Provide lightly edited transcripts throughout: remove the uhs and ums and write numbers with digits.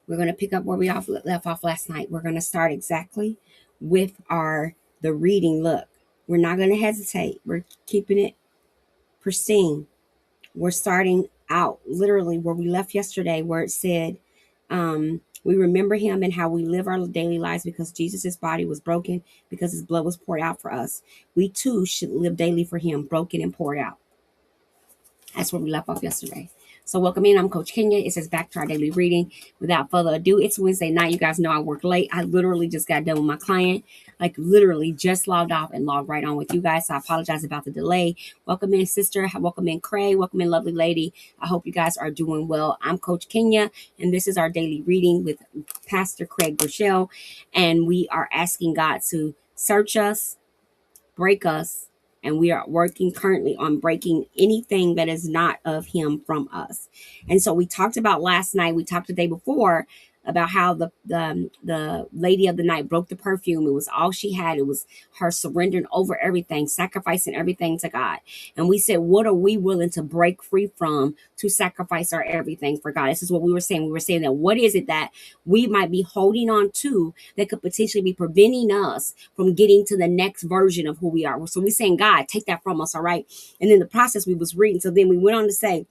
We're going to pick up where we left off last night. We're going to start exactly with the reading look. We're not going to hesitate. We're keeping it pristine. We're starting out literally where we left yesterday, where it said, we remember him and how we live our daily lives because Jesus' body was broken, because his blood was poured out for us. We too should live daily for him, broken and poured out. That's where we left off yesterday. So welcome in. I'm Coach Kenya. It says back to our daily reading. Without further ado, it's Wednesday night. You guys know I work late. I literally just got done with my client. Like literally just logged off and logged right on with you guys. So I apologize about the delay. Welcome in, sister. Welcome in, Craig. Welcome in, lovely lady. I hope you guys are doing well. I'm Coach Kenya, and this is our daily reading with Pastor Craig Rochelle. And we are asking God to search us, break us, and we are working currently on breaking anything that is not of him from us. And so we talked about last night, we talked the day before about how the lady of the night broke the perfume. It was all she had. It was her surrendering over everything, sacrificing everything to God. And we said, what are we willing to break free from to sacrifice our everything for God? This is what we were saying. We were saying that what is it that we might be holding on to that could potentially be preventing us from getting to the next version of who we are? So we're saying, God, take that from us, all right? And then the process we was reading. So then we went on to say,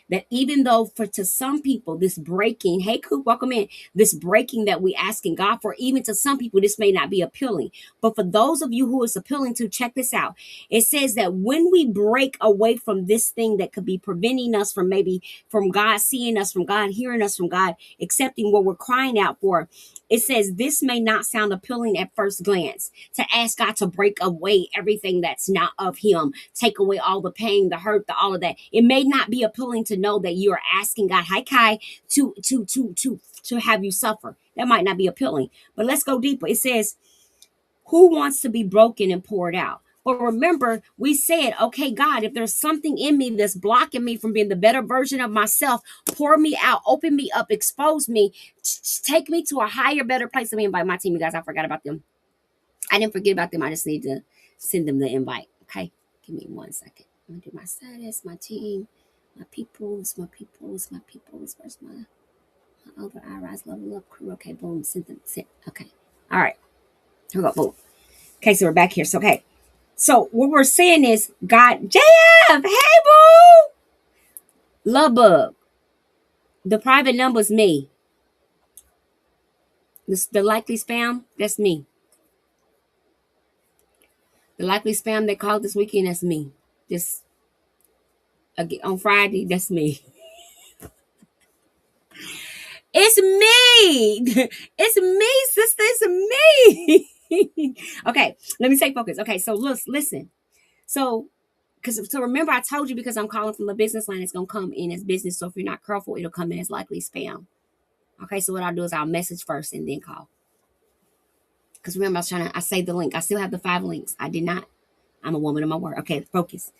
that even though to some people this breaking, hey Coop, welcome in, this breaking that we asking God for, even to some people this may not be appealing, but for those of you who it's appealing to, check this out. It says that when we break away from this thing that could be preventing us from maybe from God seeing us, from God hearing us, from God accepting what we're crying out for, it says this may not sound appealing at first glance, to ask God to break away everything that's not of him, take away all the pain, the hurt, all of that. It may not be appealing to know that you are asking God, hi Kai, to have you suffer. That might not be appealing, but let's go deeper. It says, who wants to be broken and poured out? But remember, we said, okay, God, if there's something in me that's blocking me from being the better version of myself, pour me out, open me up, expose me, take me to a higher, better place. Let me invite my team, you guys. I forgot about them. I didn't forget about them. I just need to send them the invite. Okay, give me 1 second. I'm gonna do my status, my team, my peoples. Where's my other iRise level up crew? Okay, boom, send them. Okay, all right. Here we go. Boom. Okay, so we're back here. So okay. So what we're saying is, God, JF, hey boo, love bug. The private number's me. The likely spam, that's me. The likely spam they called this weekend, that's me. Just again on Friday, that's me. It's me. It's me, sister. It's me. Okay, let me stay focused. Okay, so listen. So remember, I told you because I'm calling from the business line, it's gonna come in as business. So if you're not careful, it'll come in as likely spam. Okay, so what I'll do is I'll message first and then call. Because remember, I saved the link. I still have the 5 links. I did not. I'm a woman of my word. Okay, focus.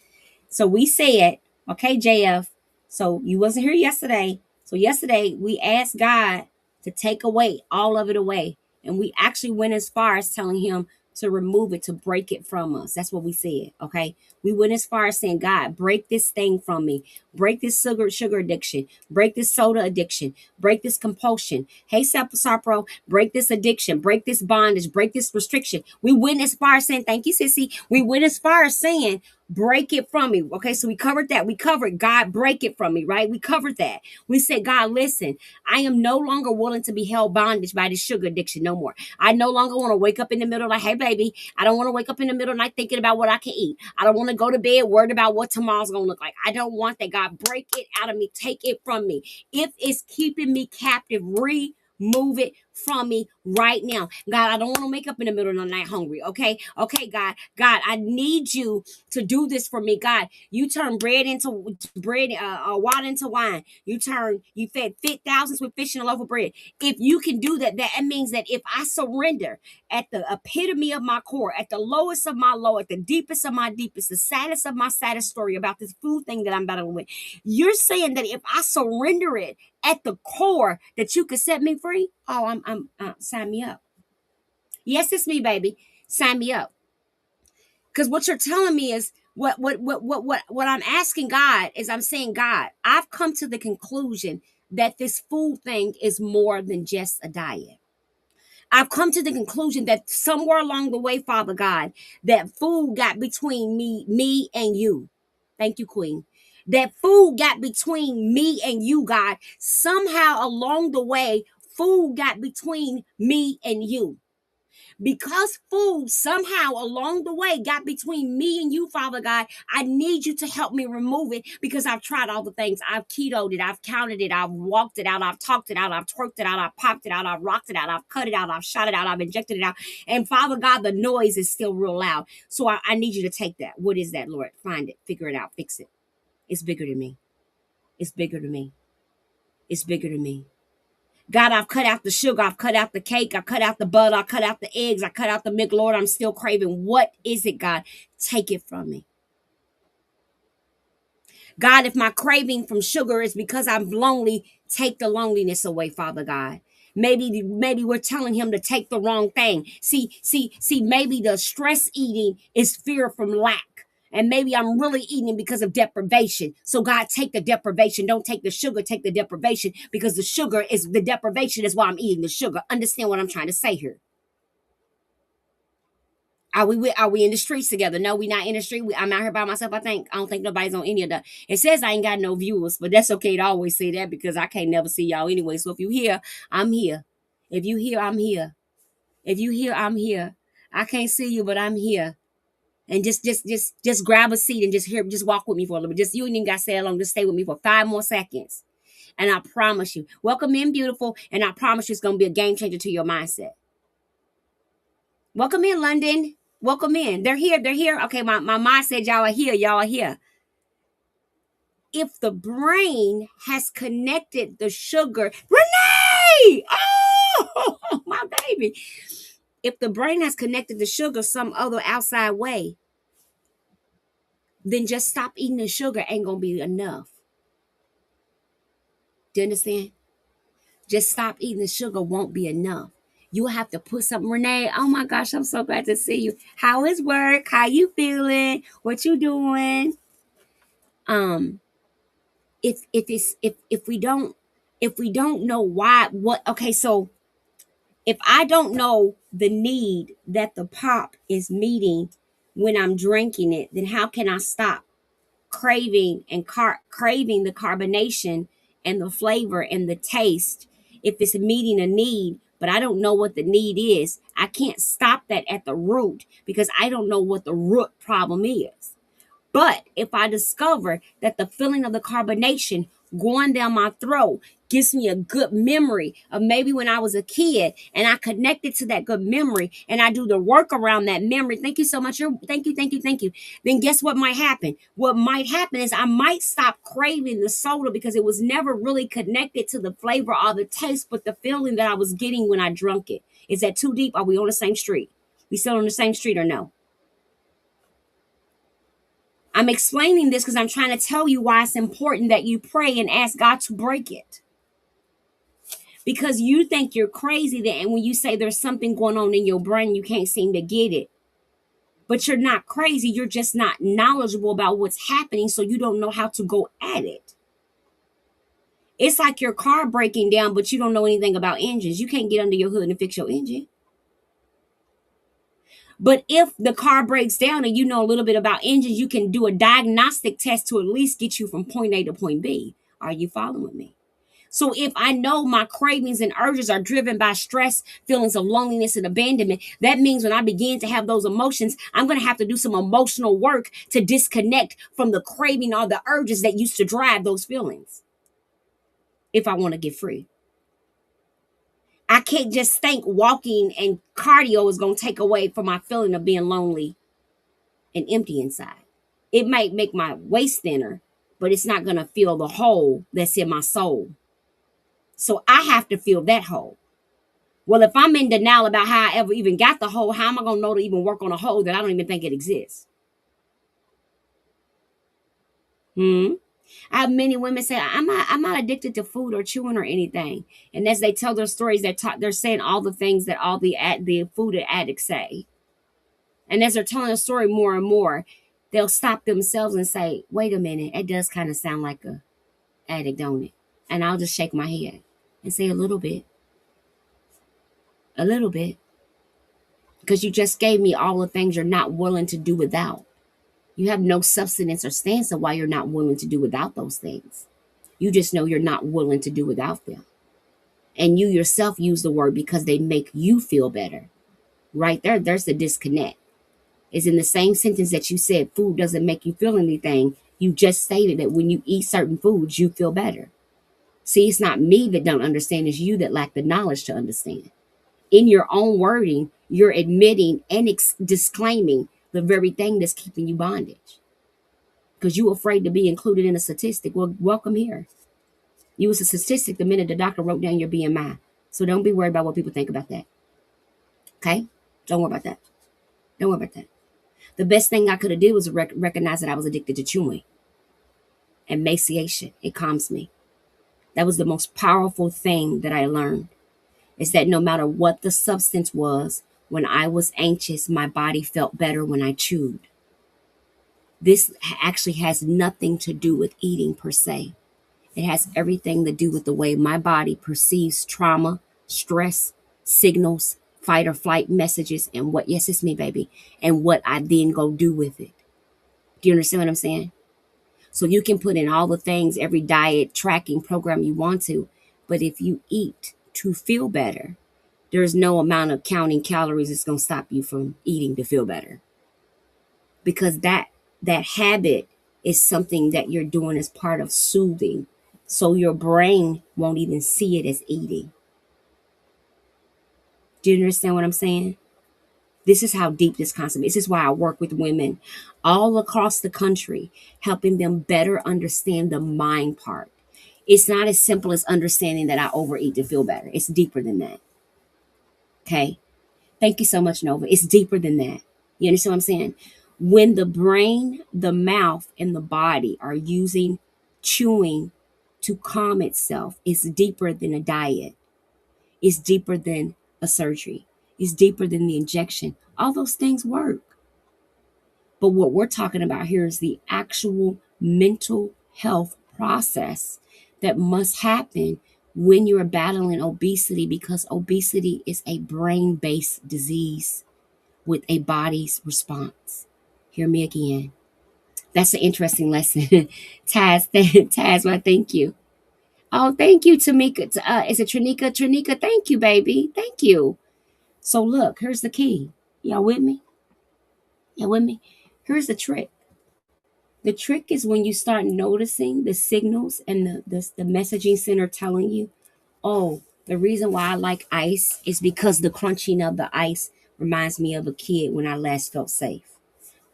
So we said, okay, JF. So you wasn't here yesterday. So yesterday we asked God to take away all of it away. And we actually went as far as telling him to remove it, to break it from us. That's what we said. Okay. We went as far as saying, God, break this thing from me. Break this sugar addiction. Break this soda addiction. Break this compulsion. Hey, Sapro, break this addiction. Break this bondage. Break this restriction. We went as far as saying, thank you, sissy. We went as far as saying, break it from me. Okay, so we covered that. We covered God, break it from me, right? We covered that. We said, God, listen, I am no longer willing to be held bondage by this sugar addiction no more. I no longer want to wake up in the middle like, hey, baby, I don't want to wake up in the middle of the night thinking about what I can eat. I don't want to go to bed worried about what tomorrow's going to look like. I don't want that. God, break it out of me. Take it from me. If it's keeping me captive, remove it from me right now. God, I don't want to wake up in the middle of the night hungry. Okay. Okay, God, I need you to do this for me. God, you turn bread into bread, water into wine. You fed thousands with fish and a loaf of bread. If you can do that, that means that if I surrender at the epitome of my core, at the lowest of my low, at the deepest of my deepest, the saddest of my saddest story about this food thing that I'm battling with, you're saying that if I surrender it at the core, that you could set me free. Oh, I'm sign me up. Yes, it's me, baby. Sign me up. Because what you're telling me is what I'm asking God is, I'm saying, God, I've come to the conclusion that this food thing is more than just a diet. I've come to the conclusion that somewhere along the way, Father God, that food got between me and you. Thank you, Queen. That food got between me and you, God. Somehow along the way, food got between me and you. Because food somehow along the way got between me and you, Father God, I need you to help me remove it because I've tried all the things. I've ketoed it, I've counted it, I've walked it out, I've talked it out, I've twerked it out, I've popped it out, I've rocked it out, I've cut it out, I've shot it out, I've injected it out. And Father God, the noise is still real loud. So I need you to take that. What is that, Lord? Find it, figure it out, fix it. It's bigger than me. It's bigger than me. It's bigger than me. God, I've cut out the sugar. I've cut out the cake. I cut out the butter. I cut out the eggs. I cut out the milk. Lord, I'm still craving. What is it, God? Take it from me. God, if my craving from sugar is because I'm lonely, take the loneliness away, Father God. Maybe we're telling him to take the wrong thing. See, maybe the stress eating is fear from lack. And maybe I'm really eating because of deprivation. So God, take the deprivation. Don't take the sugar, take the deprivation because the deprivation is why I'm eating the sugar. Understand what I'm trying to say here. Are we in the streets together? No, we not in the street. I'm out here by myself. I don't think nobody's on any of that. It says I ain't got no viewers, but that's okay to always say that because I can't never see y'all anyway. So if you here, I'm here. If you here, I'm here. If you here, I'm here. I can't see you, but I'm here. And just grab a seat and just walk with me for a little bit. Just you ain't even got to stay along. Just stay with me for 5 more seconds. And I promise you, welcome in, beautiful. And I promise you, it's gonna be a game changer to your mindset. Welcome in, London. Welcome in. They're here. They're here. Okay, my mind said y'all are here. Y'all are here. If the brain has connected the sugar, Renee! Oh, my baby. If the brain has connected the sugar some other outside way, then just stop eating the sugar ain't gonna be enough. Do you understand? Just stop eating the sugar won't be enough. You have to put something, Renee. Oh my gosh, I'm so glad to see you. How is work? How you feeling? What you doing? Um, if we don't know why what okay, so if I don't know the need that the pop is meeting when I'm drinking it, then how can I stop craving the carbonation and the flavor and the taste if it's meeting a need, but I don't know what the need is? I can't stop that at the root because I don't know what the root problem is. But if I discover that the feeling of the carbonation going down my throat gives me a good memory of maybe when I was a kid and I connected to that good memory and I do the work around that memory. Thank you so much. Thank you. Then guess what might happen? What might happen is I might stop craving the soda because it was never really connected to the flavor or the taste, but the feeling that I was getting when I drunk it. Is that too deep? Are we on the same street? We still on the same street or no? I'm explaining this because I'm trying to tell you why it's important that you pray and ask God to break it. Because you think you're crazy that, and when you say there's something going on in your brain, you can't seem to get it. But you're not crazy. You're just not knowledgeable about what's happening, so you don't know how to go at it. It's like your car breaking down, but you don't know anything about engines. You can't get under your hood and fix your engine. But if the car breaks down and you know a little bit about engines, you can do a diagnostic test to at least get you from point A to point B. Are you following me? So if I know my cravings and urges are driven by stress, feelings of loneliness and abandonment, that means when I begin to have those emotions, I'm going to have to do some emotional work to disconnect from the craving or the urges that used to drive those feelings if I want to get free. I can't just think walking and cardio is going to take away from my feeling of being lonely and empty inside. It might make my waist thinner, but it's not going to fill the hole that's in my soul. So I have to fill that hole. Well, if I'm in denial about how I ever even got the hole, how am I going to know to even work on a hole that I don't even think it exists? I have many women say, I'm not addicted to food or chewing or anything. And as they tell their stories, they're saying all the things that all the food addicts say. And as they're telling a story more and more, they'll stop themselves and say, wait a minute, it does kind of sound like a addict, don't it? And I'll just shake my head and say a little bit, a little bit. Because you just gave me all the things you're not willing to do without. You have no substance or stance of why you're not willing to do without those things. You just know you're not willing to do without them. And you yourself use the word because they make you feel better. Right there, there's the disconnect. Is in the same sentence that you said food doesn't make you feel anything. You just stated that when you eat certain foods, you feel better. See, it's not me that don't understand, it's you that lack the knowledge to understand. In your own wording, you're admitting and disclaiming the very thing that's keeping you bondage. Because you're afraid to be included in a statistic. Well, welcome here. You was a statistic the minute the doctor wrote down your BMI. So don't be worried about what people think about that. Okay? Don't worry about that. Don't worry about that. The best thing I could have did was recognize that I was addicted to chewing. Emaciation. It calms me. That was the most powerful thing that I learned. Is that no matter what the substance was, when I was anxious, my body felt better when I chewed. This actually has nothing to do with eating per se. It has everything to do with the way my body perceives trauma, stress, signals, fight or flight messages, and what, yes, it's me, baby, and what I then go do with it. Do you understand what I'm saying? So you can put in all the things, every diet tracking program you want to, but if you eat to feel better, there's no amount of counting calories that's going to stop you from eating to feel better. Because that habit is something that you're doing as part of soothing. So your brain won't even see it as eating. Do you understand what I'm saying? This is how deep this concept is. This is why I work with women all across the country, helping them better understand the mind part. It's not as simple as understanding that I overeat to feel better. It's deeper than that. Okay? Thank you so much, Nova. It's deeper than that. You understand what I'm saying? When the brain, the mouth, and the body are using chewing to calm itself, it's deeper than a diet. It's deeper than a surgery. It's deeper than the injection. All those things work. But what we're talking about here is the actual mental health process that must happen when you're battling obesity, because obesity is a brain-based disease with a body's response. Hear me again. That's an interesting lesson. Taz, well, thank you. Oh, thank you, Tamika. Is it Trinika? Trinika, thank you, baby. Thank you. So look, here's the key. Y'all with me? Y'all with me? Here's the trick. The trick is when you start noticing the signals and the messaging center telling you, oh, the reason why I like ice is because the crunching of the ice reminds me of a kid when I last felt safe.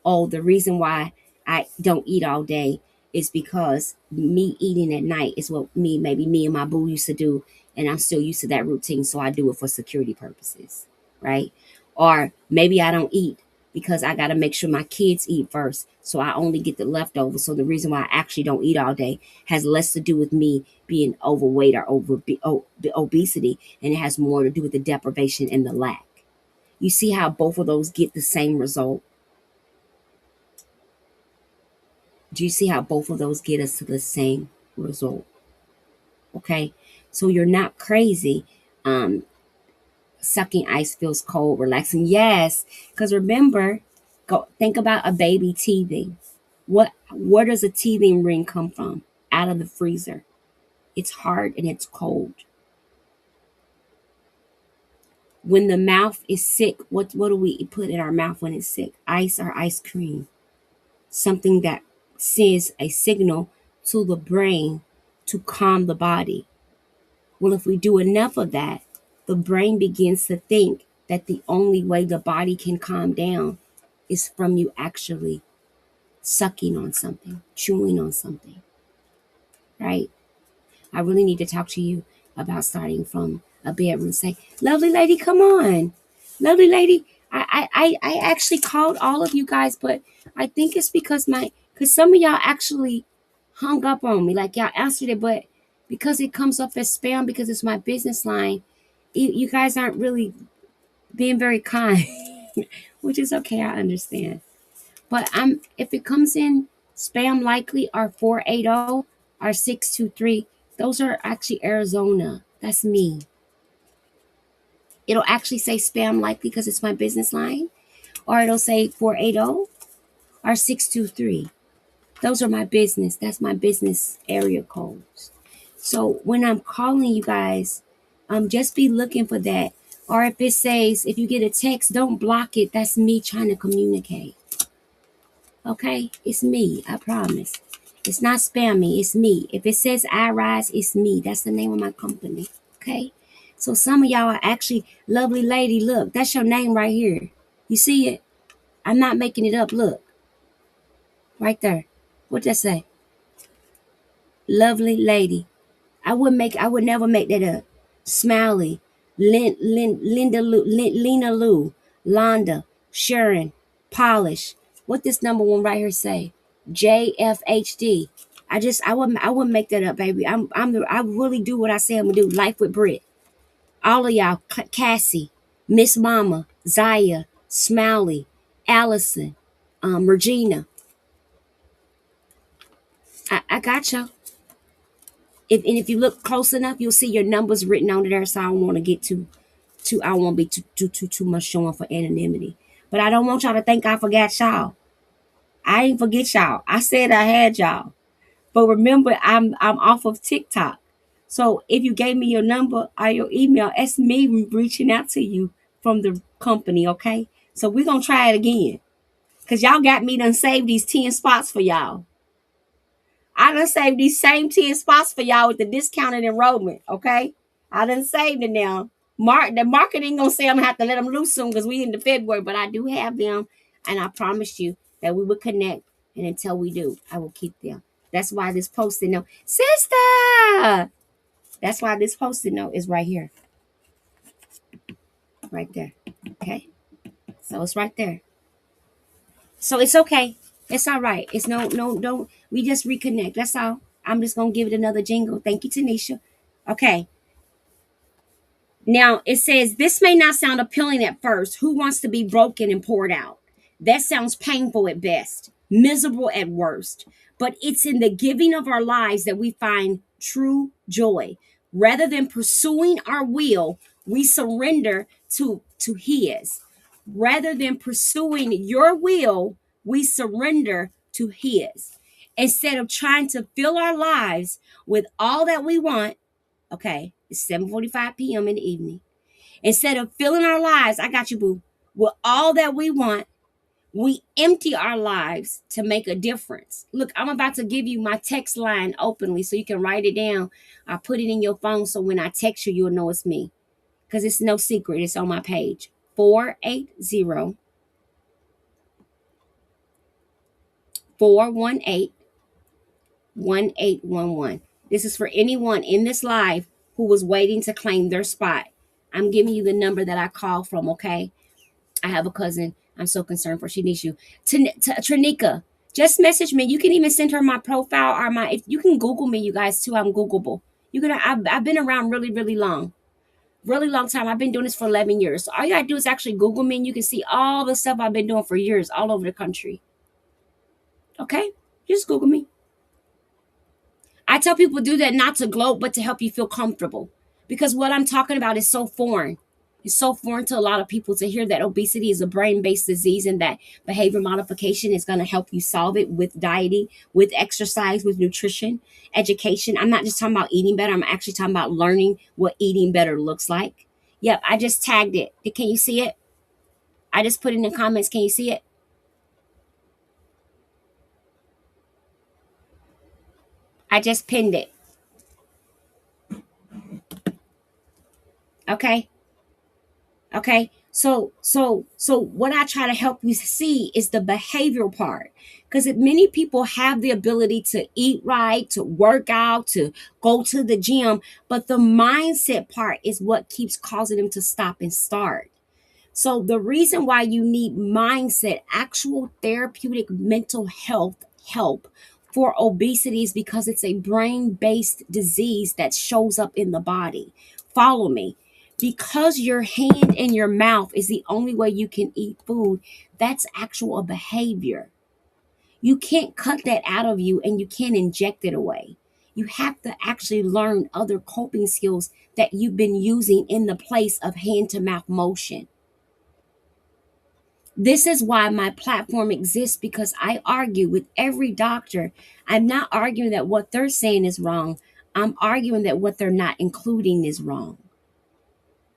Oh, the reason why I don't eat all day is because me eating at night is what maybe me and my boo used to do. And I'm still used to that routine. So I do it for security purposes, right? Or maybe I don't eat because I got to make sure my kids eat first. So I only get the leftovers. So the reason why I actually don't eat all day has less to do with me being overweight or the obesity. And it has more to do with the deprivation and the lack. You see how both of those get the same result? Do you see how both of those get us to the same result? Okay, so you're not crazy. Sucking ice feels cold, relaxing. Yes, because remember, go think about a baby teething. Where does a teething ring come from? Out of the freezer. It's hard and it's cold. When the mouth is sick, what do we put in our mouth when it's sick? Ice or ice cream. Something that sends a signal to the brain to calm the body. Well, if we do enough of that, the brain begins to think that the only way the body can calm down is from you actually sucking on something, chewing on something, right? I really need to talk to you about starting from a bedroom. Say, lovely lady, come on. Lovely lady, I actually called all of you guys, but I think it's because some of y'all actually hung up on me. Like y'all answered it, but because it comes up as spam because it's my business line, you guys aren't really being very kind, which is okay. I understand. But if it comes in spam likely or 480 or 623, Those are actually Arizona. That's me. It'll actually say spam likely because it's my business line, or it'll say 480 or 623. Those are my business. That's my business area codes. So when I'm calling you guys, just be looking for that. Or if it says, if you get a text, don't block it. That's me trying to communicate. Okay? It's me. I promise. It's not spammy. It's me. If it says I Rise, it's me. That's the name of my company. Okay? So some of y'all are actually, lovely lady, look, that's your name right here. You see it? I'm not making it up. Look. Right there. What that say? Lovely lady. I would never make that up. Smiley, Lena Lou, Londa, Sharon, Polish. What this number one right here say? JFHD. I wouldn't make that up, baby. I really do what I say I'm gonna do. Life with Brit. All of y'all, Cassie, Miss Mama, Zaya, Smiley, Allison, Regina. I got y'all. If you look close enough, you'll see your numbers written on there. So I don't want to get too I won't be too much showing for anonymity. But I don't want y'all to think I forgot y'all. I ain't forget y'all. I said I had y'all. But remember, I'm off of TikTok. So if you gave me your number or your email, it's me reaching out to you from the company, okay? So we're gonna try it again. Cause y'all got me done save these 10 spots for y'all. I done saved these same 10 spots for y'all with the discounted enrollment, okay? I done saved it now. The market ain't gonna say I'm gonna have to let them loose soon because we into February, but I do have them, and I promised you that we would connect, and until we do, I will keep them. That's why this post-it note, sister. That's why this post-it note is right here, right there. Okay, so it's right there. So it's okay. It's all right. It's no, don't. We just reconnect. That's all. I'm just gonna give it another jingle. Thank you, Tanisha. Okay. Now it says this may not sound appealing at first. Who wants to be broken and poured out? That sounds painful at best, miserable at worst. But it's in the giving of our lives that we find true joy. Rather than pursuing our will, we surrender to His. Rather than pursuing your will, we surrender to His. Instead of trying to fill our lives with all that we want, okay, it's 7:45 p.m. in the evening. Instead of filling our lives, I got you, boo, with all that we want, we empty our lives to make a difference. Look, I'm about to give you my text line openly so you can write it down. I put it in your phone so when I text you, you'll know it's me. Because it's no secret. It's on my page. 480 418 1811. This is for anyone in this live who was waiting to claim their spot. I'm giving you the number that I call from, okay? I have a cousin I'm so concerned for. She needs you. Tranika, just message me. You can even send her my profile or if you can Google me, you guys, too. I'm Googleable. I've been around really, really long. Really long time. I've been doing this for 11 years. So all you gotta do is actually Google me and you can see all the stuff I've been doing for years all over the country. Okay? Just Google me. I tell people do that not to gloat, but to help you feel comfortable. Because what I'm talking about is so foreign. It's so foreign to a lot of people to hear that obesity is a brain-based disease and that behavior modification is going to help you solve it with dieting, with exercise, with nutrition, education. I'm not just talking about eating better. I'm actually talking about learning what eating better looks like. Yep, I just tagged it. Can you see it? I just put it in the comments. Can you see it? I just pinned it. Okay. Okay. So what I try to help you see is the behavioral part. Because many people have the ability to eat right, to work out, to go to the gym, but the mindset part is what keeps causing them to stop and start. So the reason why you need mindset, actual therapeutic mental health help for obesity is because it's a brain-based disease that shows up in the body. Follow me. Because your hand and your mouth is the only way you can eat food, that's actual behavior. You can't cut that out of you and you can't inject it away. You have to actually learn other coping skills that you've been using in the place of hand to mouth motion. This is why my platform exists, because I argue with every doctor. I'm not arguing that what they're saying is wrong. I'm arguing that what they're not including is wrong.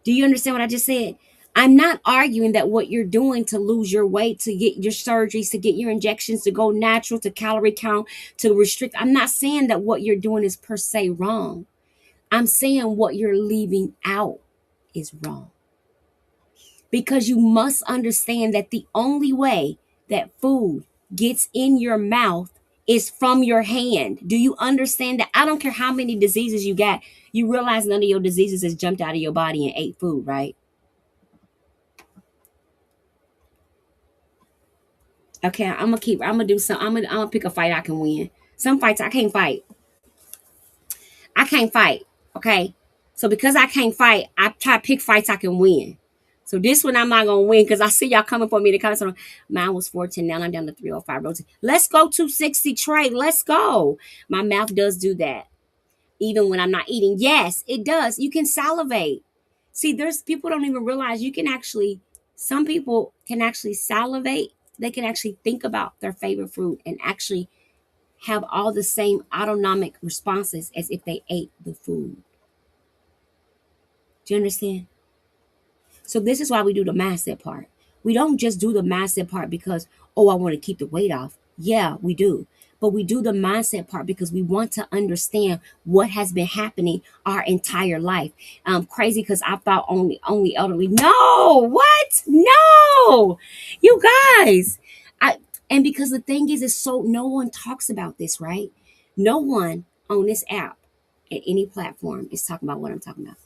Do you understand what I just said? I'm not arguing that what you're doing to lose your weight, to get your surgeries, to get your injections, to go natural, to calorie count, to restrict. I'm not saying that what you're doing is per se wrong. I'm saying what you're leaving out is wrong. Because you must understand that the only way that food gets in your mouth is from your hand. Do you understand that? I don't care how many diseases you got. You realize none of your diseases has jumped out of your body and ate food, right? Okay, I'm gonna do some, I'm gonna pick a fight I can win. Some fights I can't fight. I can't fight. Okay. So because I can't fight, I try to pick fights I can win. So this one I'm not gonna win because I see y'all coming for me to come. So mine was 14. Now I'm down to 305 rotate. Let's go 260 trade. Let's go. My mouth does do that. Even when I'm not eating. Yes, it does. You can salivate. See, there's people don't even realize you can actually, some people can actually salivate. They can actually think about their favorite food and actually have all the same autonomic responses as if they ate the food. Do you understand? So this is why we do the mindset part. We don't just do the mindset part because, oh, I want to keep the weight off. Yeah, we do. But we do the mindset part because we want to understand what has been happening our entire life. Crazy because I thought only elderly. No, what? No, you guys. I and because the thing is so no one talks about this, right? No one on this app at any platform is talking about what I'm talking about.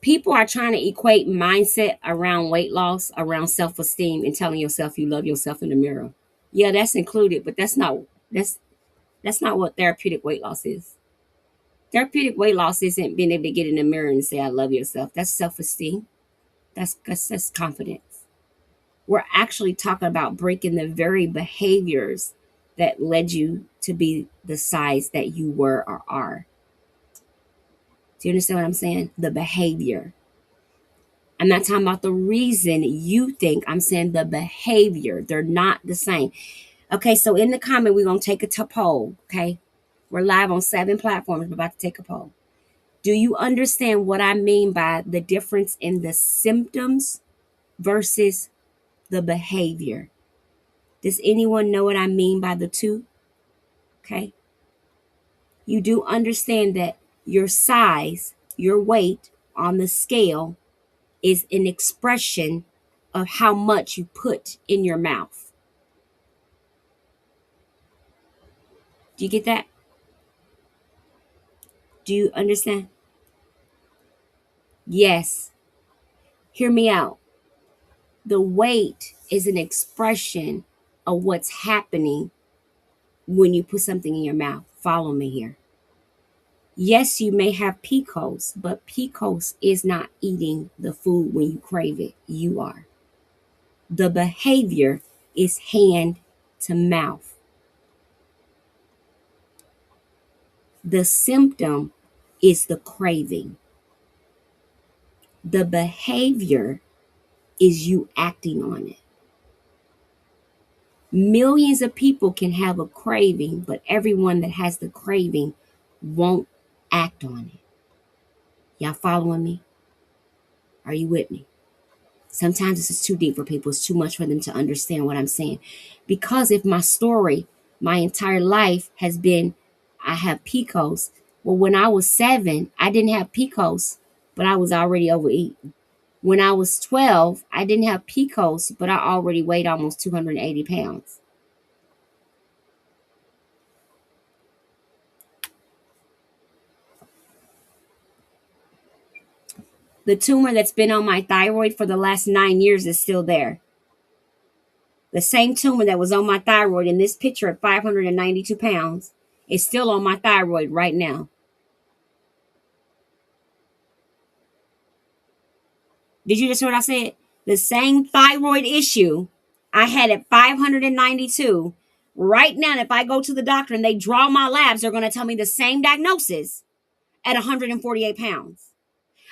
People are trying to equate mindset around weight loss, around self-esteem, and telling yourself you love yourself in the mirror. Yeah, that's included, but that's that's not what therapeutic weight loss is. Therapeutic weight loss isn't being able to get in the mirror and say I love yourself. That's self-esteem. That's confidence. We're actually talking about breaking the very behaviors that led you to be the size that you were or are. Do you understand what I'm saying? The behavior. I'm not talking about the reason you think. I'm saying the behavior. They're not the same. Okay, so in the comment, we're going to take a poll. Okay, we're live on 7 platforms. We're about to take a poll. Do you understand what I mean by the difference in the symptoms versus the behavior? Does anyone know what I mean by the two? Okay, you do understand that your size, your weight on the scale is an expression of how much you put in your mouth. Do you get that? Do you understand? Yes. Hear me out. The weight is an expression of what's happening when you put something in your mouth. Follow me here. Yes, you may have PCOS, but PCOS is not eating the food when you crave it. You are. The behavior is hand to mouth. The symptom is the craving. The behavior is you acting on it. Millions of people can have a craving, but everyone that has the craving won't act on it. Y'all following me? Are you with me? Sometimes this is too deep for people. It's too much for them to understand what I'm saying. Because if my story, my entire life has been, I have PCOS. Well, when I was 7, I didn't have PCOS, but I was already overeating. When I was 12, I didn't have PCOS, but I already weighed almost 280 pounds. The tumor that's been on my thyroid for the last 9 years is still there. The same tumor that was on my thyroid in this picture at 592 pounds is still on my thyroid right now. Did you just hear what I said? The same thyroid issue I had at 592 Right now, if I go to the doctor and they draw my labs, they're going to tell me the same diagnosis at 148 pounds.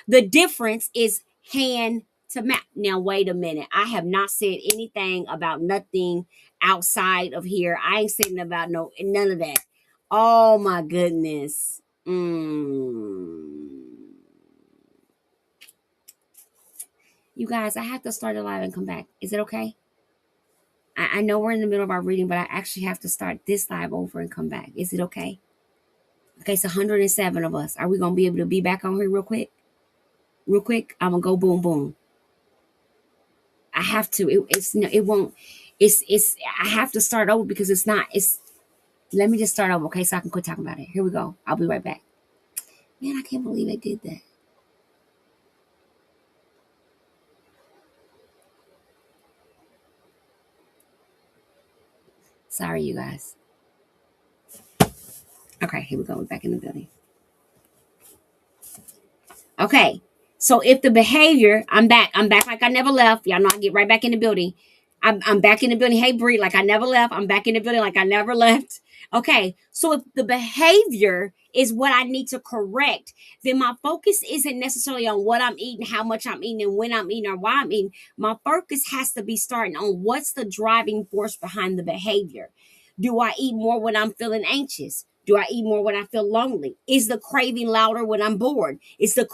The difference is hand to mouth. Now, wait a minute. I have not said anything about nothing outside of here. I ain't saying about none of that. Oh my goodness. You guys, I have to start a live and come back. Is it okay? I know we're in the middle of our reading, but I actually have to start this live over and come back. Is it okay? Okay, it's 107 of us. Are we going to be able to be back on here real quick? Real quick? I'm going to go boom, boom. I have to. It won't. I have to start over because it's not. Let me just start over, okay? So I can quit talking about it. Here we go. I'll be right back. Man, I can't believe I did that. Sorry, you guys. Okay, here we go. We're back in the building. Okay. So if the behavior, I'm back. I'm back like I never left. Y'all know I get right back in the building. I'm back in the building. Hey, Bree, like I never left. I'm back in the building like I never left. Okay. So if the behavior is what I need to correct, then my focus isn't necessarily on what I'm eating, how much I'm eating, and when I'm eating or why I'm eating. My focus has to be starting on what's the driving force behind the behavior. Do I eat more when I'm feeling anxious? Do I eat more when I feel lonely? Is the craving louder when I'm bored? Is the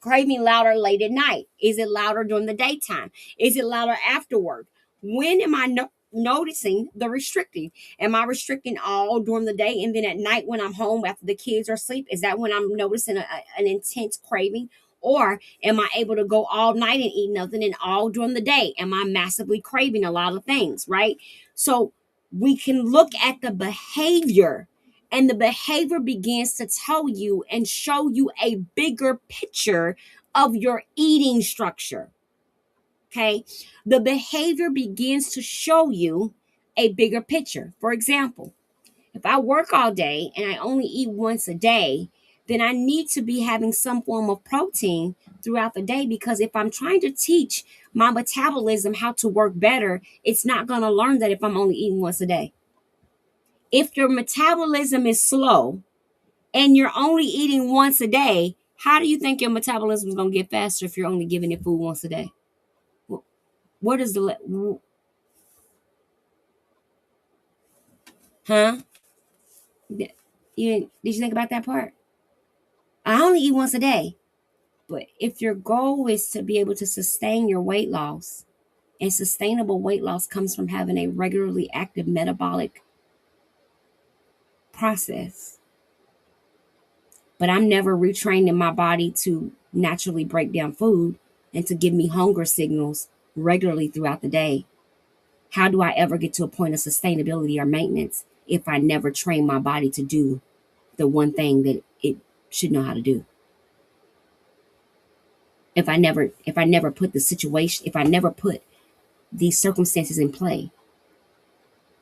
craving louder late at night? Is it louder during the daytime? Is it louder afterward? When am I noticing the restricting? Am I restricting all during the day and then at night when I'm home after the kids are asleep? Is that when I'm noticing an intense craving? Or am I able to go all night and eat nothing and all during the day? Am I massively craving a lot of things, right? So we can look at the behavior, and the behavior begins to tell you and show you a bigger picture of your eating structure. Okay. The behavior begins to show you a bigger picture. For example, if I work all day and I only eat once a day, then I need to be having some form of protein throughout the day, because if I'm trying to teach my metabolism how to work better, it's not going to learn that if I'm only eating once a day. If your metabolism is slow and you're only eating once a day, how do you think your metabolism is going to get faster if you're only giving it food once a day? What is the huh? Did you think about that part? I only eat once a day. But if your goal is to be able to sustain your weight loss, and sustainable weight loss comes from having a regularly active metabolic process, but I'm never retraining my body to naturally break down food and to give me hunger signals regularly throughout the day, how do I ever get to a point of sustainability or maintenance if I never train my body to do the one thing that it should know how to do? If I never put the situation, if I never put these circumstances in play,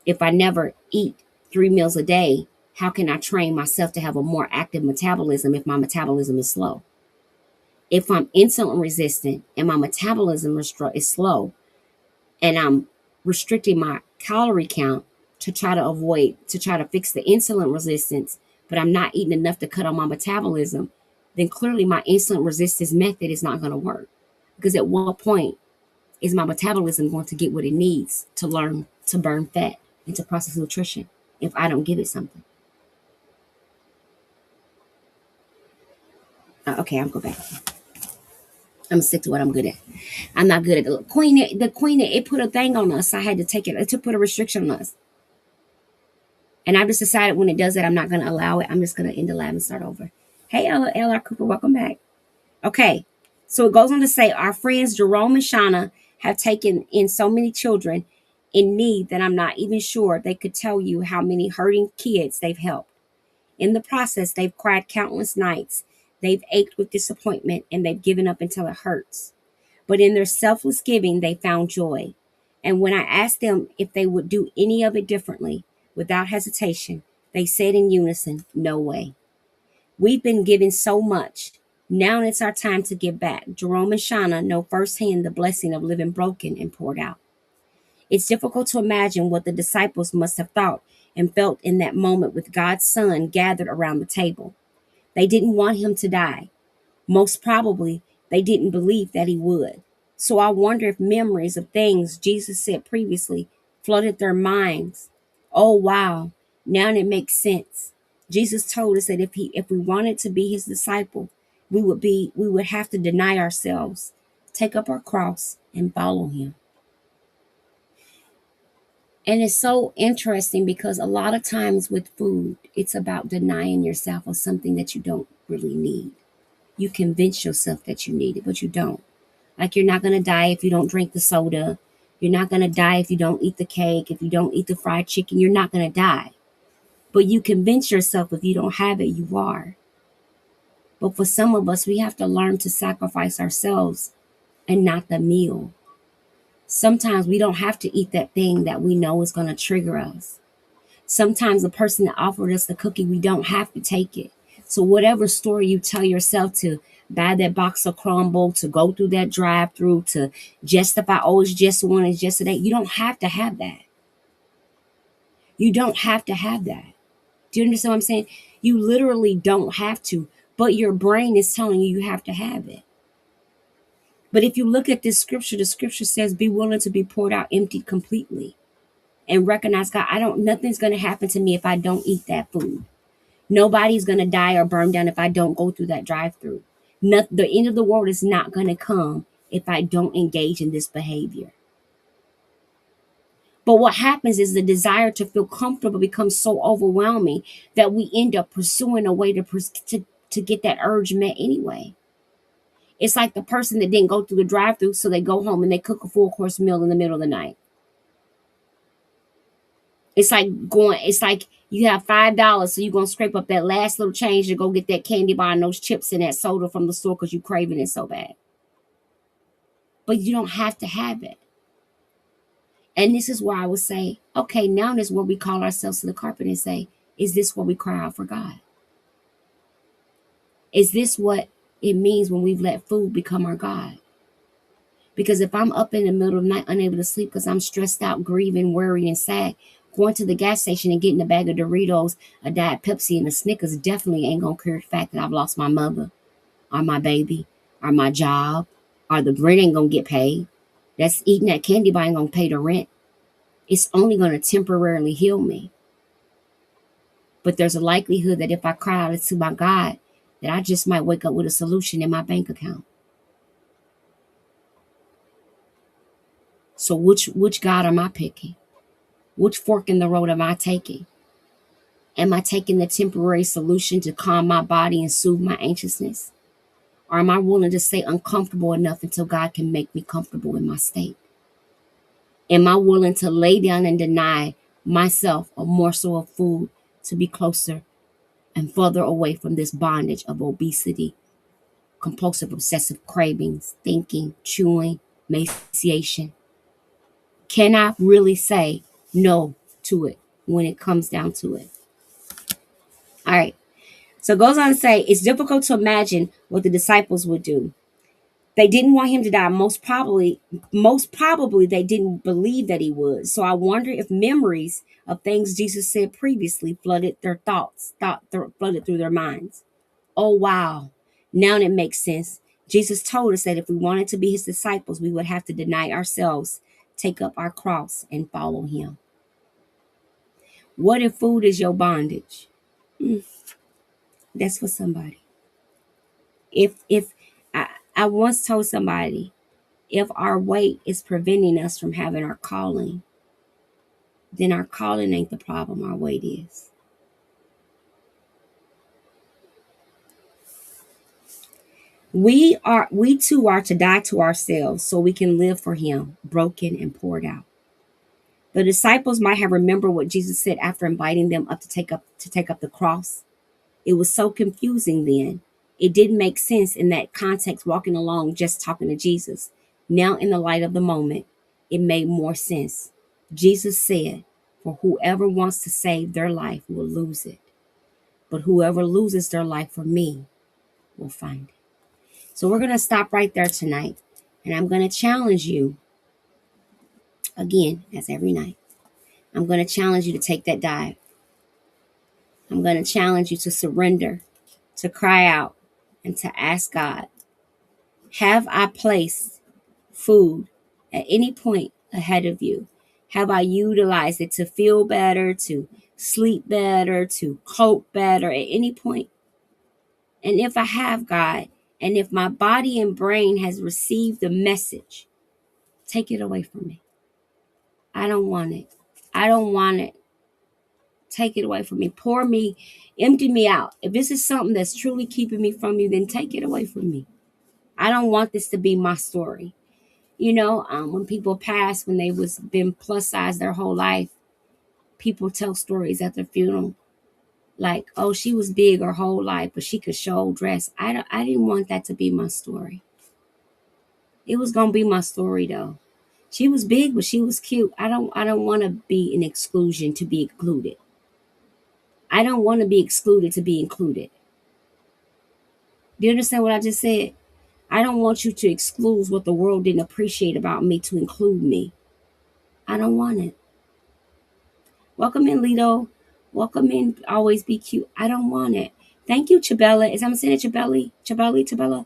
if I never eat 3 meals a day, how can I train myself to have a more active metabolism if my metabolism is slow? If I'm insulin resistant and my metabolism is slow, and I'm restricting my calorie count to try to fix the insulin resistance, but I'm not eating enough to cut on my metabolism, then clearly my insulin resistance method is not going to work. Because at what point is my metabolism going to get what it needs to learn to burn fat and to process nutrition if I don't give it something? Okay, I'll go back. I'm gonna stick to what I'm good at. I'm not good at the queen. It put a thing on us. I had to take it. It put a restriction on us. And I just decided when it does that, I'm not going to allow it. I'm just going to end the lab and start over. Hey, L.R. Cooper, welcome back. Okay, so it goes on to say, our friends Jerome and Shauna have taken in so many children in need that I'm not even sure they could tell you how many hurting kids they've helped. In the process, they've cried countless nights. They've ached with disappointment, and they've given up until it hurts. But in their selfless giving, they found joy. And when I asked them if they would do any of it differently, without hesitation, they said in unison, no way. We've been given so much. Now it's our time to give back. Jerome and Shauna know firsthand the blessing of living broken and poured out. It's difficult to imagine what the disciples must have thought and felt in that moment with God's Son gathered around the table. They didn't want him to die. Most probably, they didn't believe that he would. So I wonder if memories of things Jesus said previously flooded their minds. Oh wow, now it makes sense. Jesus told us that if we wanted to be his disciple, we would have to deny ourselves, take up our cross and follow him. And it's so interesting because a lot of times with food, it's about denying yourself of something that you don't really need. You convince yourself that you need it, but you don't. Like you're not going to die if you don't drink the soda. You're not going to die if you don't eat the cake, if you don't eat the fried chicken. You're not going to die. But you convince yourself if you don't have it, you are. But for some of us, we have to learn to sacrifice ourselves and not the meal. Sometimes we don't have to eat that thing that we know is going to trigger us. Sometimes the person that offered us the cookie, we don't have to take it. So whatever story you tell yourself to buy that box of crumble, to go through that drive-through, to justify, oh, it's just one, it's just today. You don't have to have that. You don't have to have that. Do you understand what I'm saying? You literally don't have to, but your brain is telling you you have to have it. But if you look at this scripture, the scripture says, be willing to be poured out, emptied completely, and recognize, God, nothing's going to happen to me if I don't eat that food. Nobody's going to die or burn down if I don't go through that drive-through. The end of the world is not going to come if I don't engage in this behavior. But what happens is the desire to feel comfortable becomes so overwhelming that we end up pursuing a way to get that urge met anyway. It's like the person that didn't go through the drive-through, so they go home and they cook a full-course meal in the middle of the night. It's like you have $5, so you're going to scrape up that last little change to go get that candy bar and those chips and that soda from the store because you're craving it so bad. But you don't have to have it. And this is where I would say, okay, now this is where we call ourselves to the carpet and say, is this where we cry out for God? Is this what it means when we've let food become our God? Because if I'm up in the middle of the night, unable to sleep because I'm stressed out, grieving, worried, and sad, going to the gas station and getting a bag of Doritos, a Diet Pepsi, and a Snickers definitely ain't going to cure the fact that I've lost my mother or my baby or my job or the rent ain't going to get paid. That's eating that candy bar ain't going to pay the rent. It's only going to temporarily heal me. But there's a likelihood that if I cry out to my God, that I just might wake up with a solution in my bank account. So which God am I picking? Which fork in the road am I taking? Am I taking the temporary solution to calm my body and soothe my anxiousness? Or am I willing to stay uncomfortable enough until God can make me comfortable in my state? Am I willing to lay down and deny myself a morsel of food to be closer and further away from this bondage of obesity, compulsive obsessive cravings, thinking, chewing, emaciation? Can I really say no to it when it comes down to it? All right. So it goes on to say, it's difficult to imagine what the disciples would do. They didn't want him to die. Most probably they didn't believe that he would. So I wonder if memories of things Jesus said previously flooded their flooded through their minds. Oh, wow. Now it makes sense. Jesus told us that if we wanted to be his disciples, we would have to deny ourselves, take up our cross, and follow him. What if food is your bondage? That's for somebody. If I once told somebody, if our weight is preventing us from having our calling, then our calling ain't the problem, our weight is. We too are to die to ourselves so we can live for him, broken and poured out. The disciples might have remembered what Jesus said after inviting them up to take up the cross. It was so confusing then. It didn't make sense in that context, walking along just talking to Jesus. Now, in the light of the moment, it made more sense. Jesus said, for whoever wants to save their life will lose it. But whoever loses their life for me will find it. So we're going to stop right there tonight. And I'm going to challenge you Again, as every night, I'm going to challenge you to take that dive. I'm going to challenge you to surrender, to cry out, and to ask God, have I placed food at any point ahead of you? Have I utilized it to feel better, to sleep better, to cope better at any point? And if I have, God, and if my body and brain has received the message, take it away from me. I don't want it. I don't want it. Take it away from me. Pour me, empty me out. If this is something that's truly keeping me from you, then take it away from me. I don't want this to be my story. When people pass, when they was been plus size their whole life, people tell stories at their funeral, like, "Oh, she was big her whole life, but she could show dress." I didn't want that to be my story. It was gonna be my story though. She was big, but she was cute. I don't want to be an exclusion to be included. I don't want to be excluded to be included. Do you understand what I just said? I don't want you to exclude what the world didn't appreciate about me to include me. I don't want it. Welcome in, Lido. Welcome in. Always be cute. I don't want it. Thank you, Chabella. Is I'm saying it, Chabella?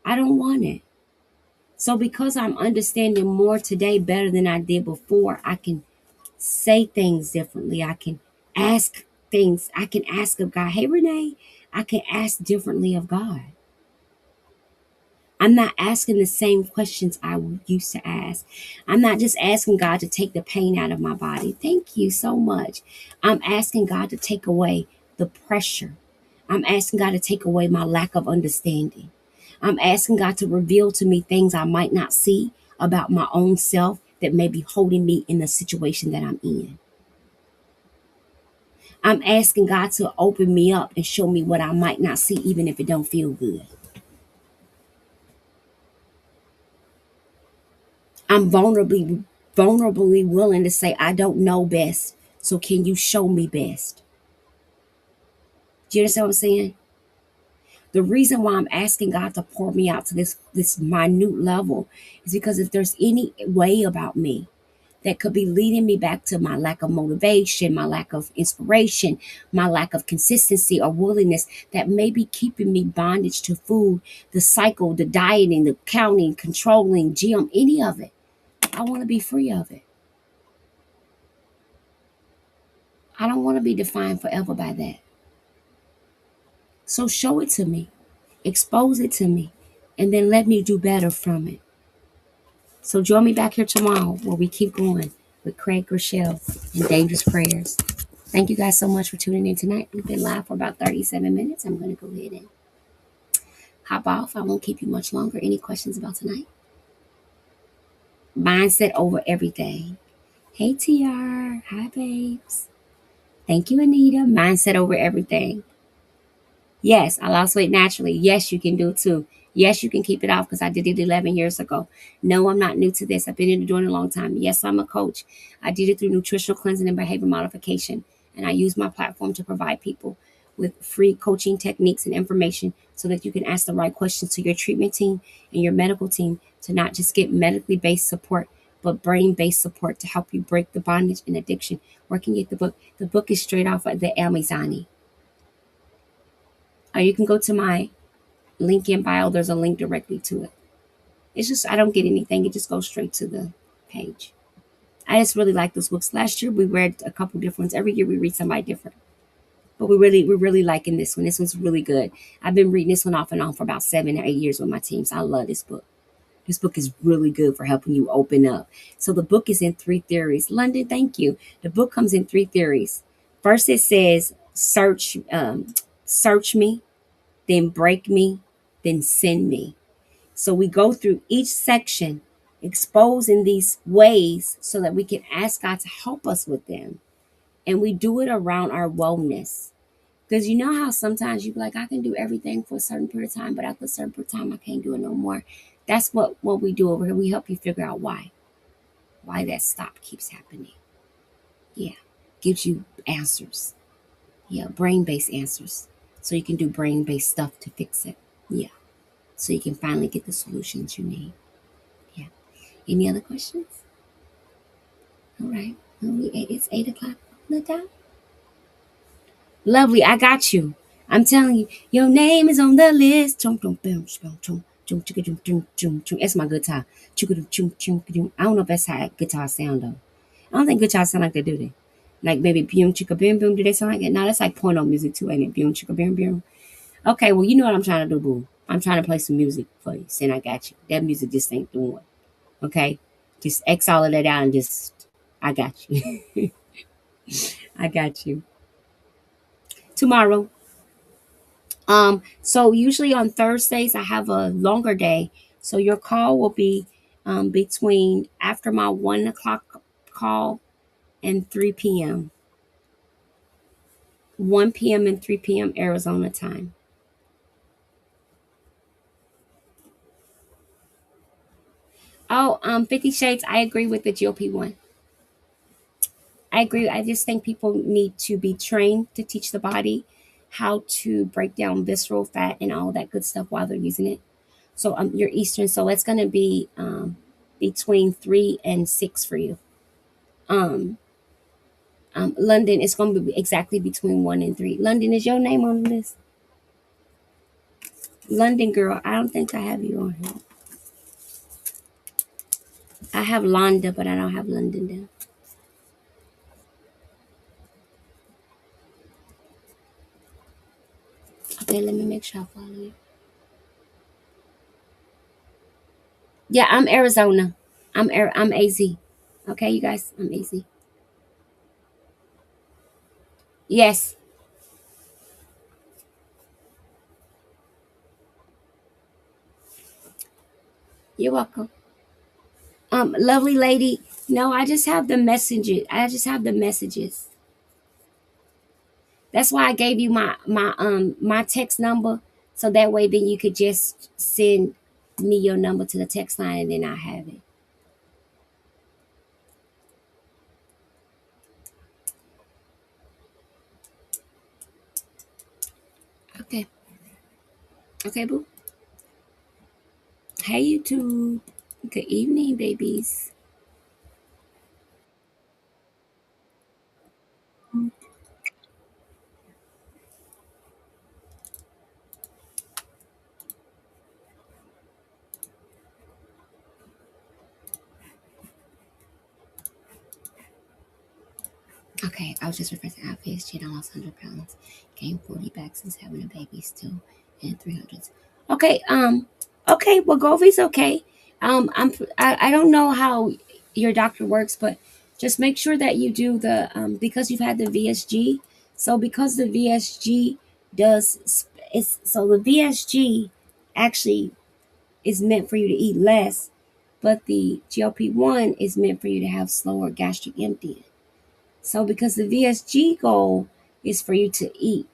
I don't want it. So because I'm understanding more today better than I did before, I can say things differently. I can ask things. I can ask of God. Hey, Renee, I can ask differently of God. I'm not asking the same questions I used to ask. I'm not just asking God to take the pain out of my body. Thank you so much. I'm asking God to take away the pressure. I'm asking God to take away my lack of understanding. I'm asking God to reveal to me things I might not see about my own self that may be holding me in the situation that I'm in. I'm asking God to open me up and show me what I might not see, even if it don't feel good. I'm vulnerably willing to say, I don't know best. So can you show me best? Do you understand what I'm saying? The reason why I'm asking God to pour me out to this minute level is because if there's any way about me that could be leading me back to my lack of motivation, my lack of inspiration, my lack of consistency or willingness that may be keeping me bondage to food, the cycle, the dieting, the counting, controlling, gym, any of it, I want to be free of it. I don't want to be defined forever by that. So show it to me, expose it to me, and then let me do better from it. So join me back here tomorrow where we keep going with Craig Rochelle and Dangerous Prayers. Thank you guys so much for tuning in tonight. We've been live for about 37 minutes. I'm going to go ahead and hop off. I won't keep you much longer. Any questions about tonight? Mindset over everything. Hey, TR. Hi, babes. Thank you, Anita. Mindset over everything. Yes, I lost weight naturally. Yes, you can do it too. Yes, you can keep it off because I did it 11 years ago. No, I'm not new to this. I've been in doing it a long time. Yes, I'm a coach. I did it through nutritional cleansing and behavior modification. And I use my platform to provide people with free coaching techniques and information so that you can ask the right questions to your treatment team and your medical team to not just get medically based support, but brain based support to help you break the bondage and addiction. Where can you get the book? The book is straight off of the Amazon. Or you can go to my link in bio. There's a link directly to it. It's just, I don't get anything. It just goes straight to the page. I just really like those books. Last year we read a couple different ones. Every year we read somebody different. But we're really liking this one. This one's really good. I've been reading this one off and on for about 7 or 8 years with my teams. I love this book. This book is really good for helping you open up. So the book is in 3 theories. London, thank you. The book comes in 3 theories. First, it says search me, then break me, then send me. So we go through each section, exposing these ways so that we can ask God to help us with them. And we do it around our wellness. Because you know how sometimes you be like, I can do everything for a certain period of time, but after a certain period of time, I can't do it no more. That's what we do over here. We help you figure out why that stop keeps happening. Yeah. Gives you answers. Yeah. Brain-based answers. So you can do brain-based stuff to fix it. Yeah. So you can finally get the solutions you need. Yeah. Any other questions? All right. It's 8 o'clock on the dot. Lovely. I got you. I'm telling you, your name is on the list. Chum, chum, chum, chum, chum, chum, chum, chum, chum, chum, chum. That's my guitar. Chum, chum, chum, chum, chum. I don't know if that's how guitar sound though. I don't think guitars sound like they do that. Like maybe boom chicka boom boom. Do they sound like it? No, that's like porno music too, ain't it? Boom chicka boom boom. Okay, well you know what I'm trying to do, boo. I'm trying to play some music for you. Saying I got you. That music just ain't the one. Okay, just X all of that out and just I got you. I got you. Tomorrow. So usually on Thursdays I have a longer day. So your call will be between after my 1 o'clock call and 3 p.m. 1 p.m. and 3 p.m. Arizona time. Oh, 50 Shades, I agree with the GOP one. I agree. I just think people need to be trained to teach the body how to break down visceral fat and all that good stuff while they're using it. So you're Eastern, so it's going to be between 3 and 6 for you. Um, London is going to be exactly between 1 and 3. London, is your name on the list? London girl, I don't think I have you on here. I have Londa, but I don't have London down. Okay, let me make sure I follow you. Yeah, I'm Arizona. I'm AZ. Okay, you guys, I'm AZ. Yes, you're welcome. Lovely lady. No, I just have the messages. I just have the messages. That's why I gave you my text number, so that way then you could just send me your number to the text line and then I have it. Okay. Okay, boo. Hey YouTube. Good evening, babies. Okay, I was just refreshing our page. I lost 100 pounds, gained 40 back since having a baby, still in 300s. Okay, okay, well, Govi's okay. I don't know how your doctor works, but just make sure that you do the because you've had the VSG. So because the VSG the VSG actually is meant for you to eat less, but the GLP-1 is meant for you to have slower gastric emptying. So, because the VSG goal is for you to eat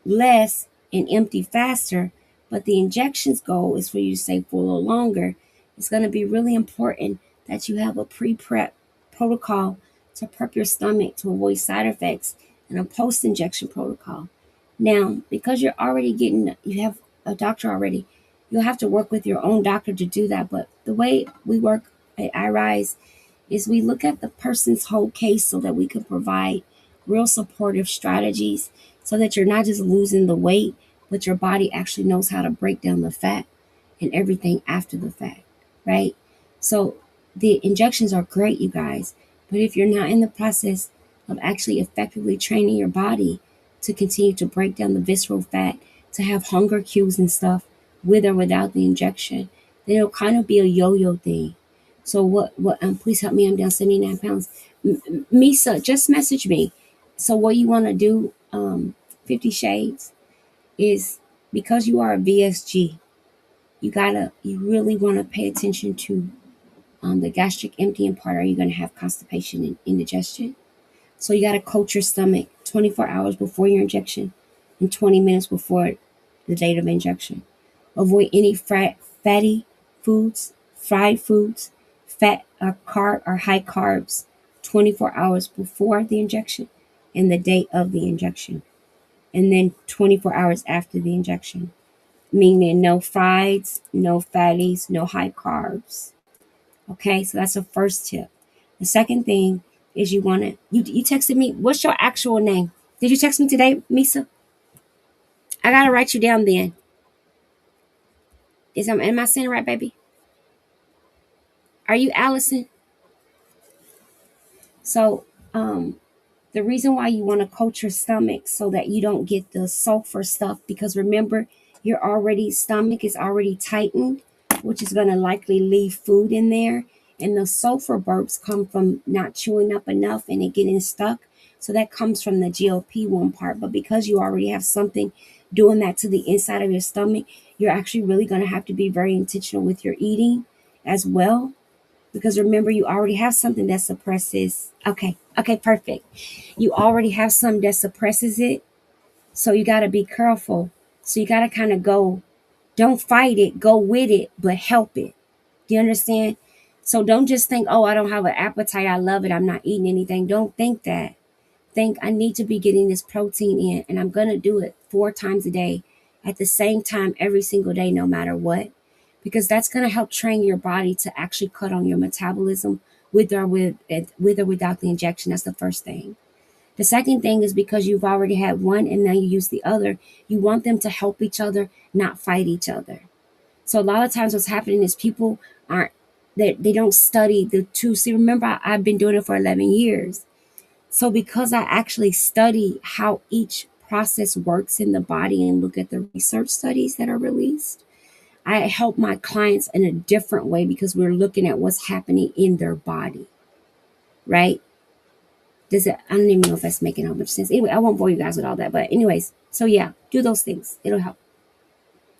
less and empty faster, but the injections goal is for you to stay full longer, it's going to be really important that you have a pre prep protocol to prep your stomach to avoid side effects and a post injection protocol. Now, because you have a doctor already, you'll have to work with your own doctor to do that. But the way we work at iRise is we look at the person's whole case so that we can provide real supportive strategies so that you're not just losing the weight, but your body actually knows how to break down the fat and everything after the fact, right? So the injections are great, you guys, but if you're not in the process of actually effectively training your body to continue to break down the visceral fat, to have hunger cues and stuff with or without the injection, then it'll kind of be a yo-yo thing. So please help me. I'm down 79 pounds. Misa, just message me. So what you want to do, 50 Shades, is because you are a VSG, you really want to pay attention to the gastric emptying part. Are you going to have constipation and indigestion? So you got to coat your stomach 24 hours before your injection and 20 minutes before the date of injection. Avoid any fatty foods, fried foods, fat or carb or high carbs 24 hours before the injection and the date of the injection. And then 24 hours after the injection. Meaning no frieds, no fatties, no high carbs. Okay, so that's the first tip. The second thing Is you wanna you texted me. What's your actual name? Did you text me today, Misa? I gotta write you down then. Am I saying it right, baby? Are you Allison? So the reason why you want to coat your stomach so that you don't get the sulfur stuff, because remember, your already stomach is already tightened, which is going to likely leave food in there, and the sulfur burps come from not chewing up enough and it getting stuck. So that comes from the GLP-1 part. But because you already have something doing that to the inside of your stomach, you're actually really going to have to be very intentional with your eating as well, because remember, you already have something that suppresses. Okay, perfect. You already have something that suppresses it, so you got to be careful. So you got to kind of go, don't fight it, go with it, but help it. Do you understand? So don't just think, oh, I don't have an appetite, I love it, I'm not eating anything. Don't think that. Think, I need to be getting this protein in, and I'm going to do it 4 times a day at the same time every single day, no matter what, because that's going to help train your body to actually cut on your metabolism with or without the injection. That's the first thing. The second thing is, because you've already had one and now you use the other, you want them to help each other, not fight each other. So a lot of times what's happening is people aren't, they don't study the two. See, remember, I've been doing it for 11 years. So because I actually study how each process works in the body and look at the research studies that are released, I help my clients in a different way, because we're looking at what's happening in their body, right? Does it? I don't even know if that's making how much sense. Anyway, I won't bore you guys with all that. But anyways, so yeah, do those things. It'll help,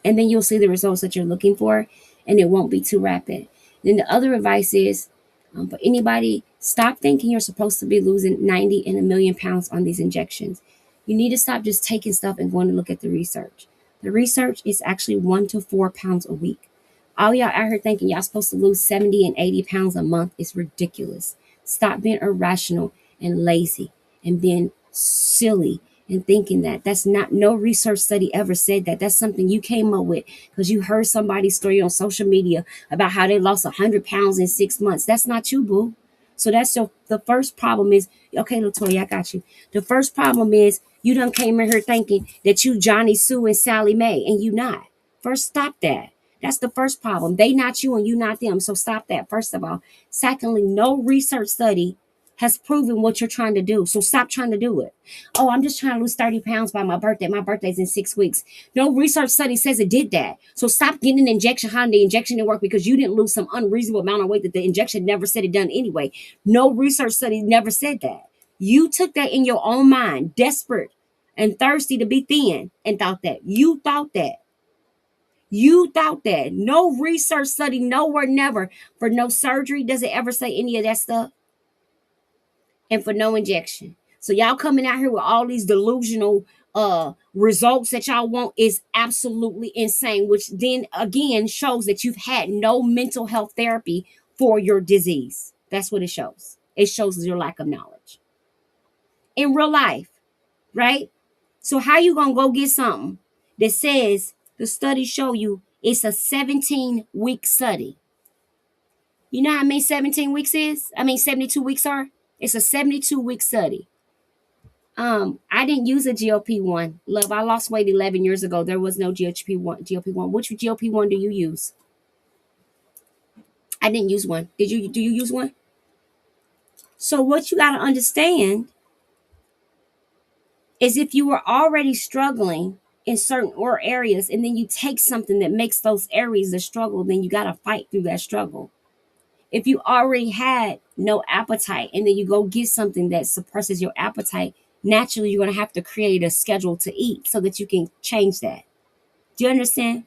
and then you'll see the results that you're looking for, and it won't be too rapid. Then the other advice is, for anybody, stop thinking you're supposed to be losing 90 and 1,000,000 pounds on these injections. You need to stop just taking stuff and going to look at the research. The research is actually 1 to 4 pounds a week. All y'all out here thinking y'all supposed to lose 70 and 80 pounds a month is ridiculous. Stop being irrational and lazy and being silly and thinking that. That's not, no research study ever said that. That's something you came up with because you heard somebody's story on social media about how they lost 100 pounds in 6 months. That's not you, boo. So that's the first problem is, okay, Latoya, I got you. The first problem is you done came in here thinking that you Johnny Sue and Sally Mae, and you not. First, stop that. That's the first problem. They not you and you not them. So stop that, first of all. Secondly, no research study has proven what you're trying to do. So stop trying to do it. Oh, I'm just trying to lose 30 pounds by my birthday. My birthday's in 6 weeks. No research study says it did that. So stop getting an injection, how the injection didn't work because you didn't lose some unreasonable amount of weight that the injection never said it done anyway. No research study never said that. You took that in your own mind, desperate and thirsty to be thin, and thought that. You thought that. You thought that. No research study, nowhere, never. For no surgery, does it ever say any of that stuff? And for no injection. So y'all coming out here with all these delusional results that y'all want is absolutely insane, which then again shows that you've had no mental health therapy for your disease. That's what it shows. It shows your lack of knowledge in real life, right? So how you gonna go get something that says the studies show you it's a 17-week study? You know how many 17 weeks is? 72 weeks are? It's a 72-week study. I didn't use a GLP-1. Love, I lost weight 11 years ago. There was no GLP-1. GLP-1. Which GLP-1 do you use? I didn't use one. Do you use one? So what you got to understand is, if you were already struggling in certain or areas and then you take something that makes those areas a struggle, then you got to fight through that struggle. If you already had no appetite and then you go get something that suppresses your appetite, naturally you're going to have to create a schedule to eat so that you can change that. Do you understand?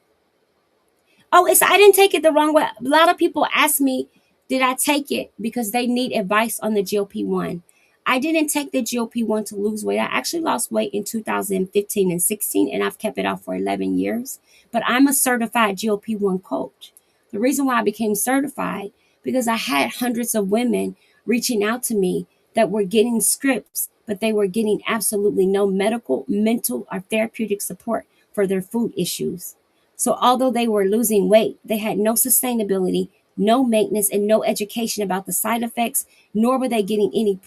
Oh, I didn't take it the wrong way. A lot of people ask me, did I take it because they need advice on the GLP-1? I didn't take the GLP-1 to lose weight. I actually lost weight in 2015 and 16, and I've kept it off for 11 years. But I'm a certified GLP-1 coach. The reason why I became certified, because I had hundreds of women reaching out to me that were getting scripts, but they were getting absolutely no medical, mental, or therapeutic support for their food issues. So although they were losing weight, they had no sustainability, no maintenance, and no education about the side effects, nor were they getting any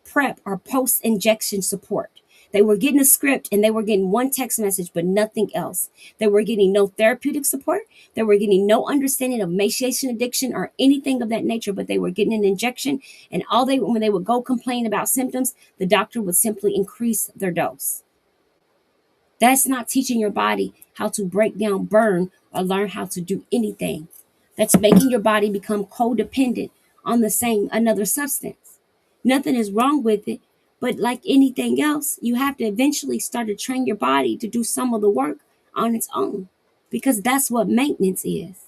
prep, or post injection support. They were getting a script and they were getting one text message, but nothing else. They were getting no therapeutic support. They were getting no understanding of emaciation addiction or anything of that nature, but they were getting an injection. And when they would go complain about symptoms, the doctor would simply increase their dose. That's not teaching your body how to break down, burn, or learn how to do anything. That's making your body become codependent on the same another substance. Nothing is wrong with it, but like anything else, you have to eventually start to train your body to do some of the work on its own, because that's what maintenance is.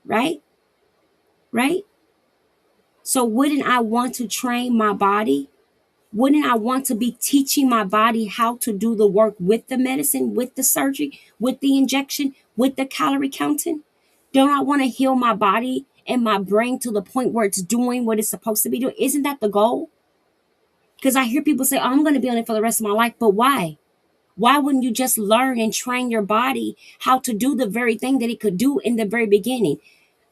Right? Right? So wouldn't I want to train my body? Wouldn't I want to be teaching my body how to do the work with the medicine, with the surgery, with the injection, with the calorie counting? Don't I want to heal my body and my brain to the point where it's doing what it's supposed to be doing? Isn't that the goal? Because I hear people say, oh, I'm going to be on it for the rest of my life. But why? Why wouldn't you just learn and train your body how to do the very thing that it could do in the very beginning?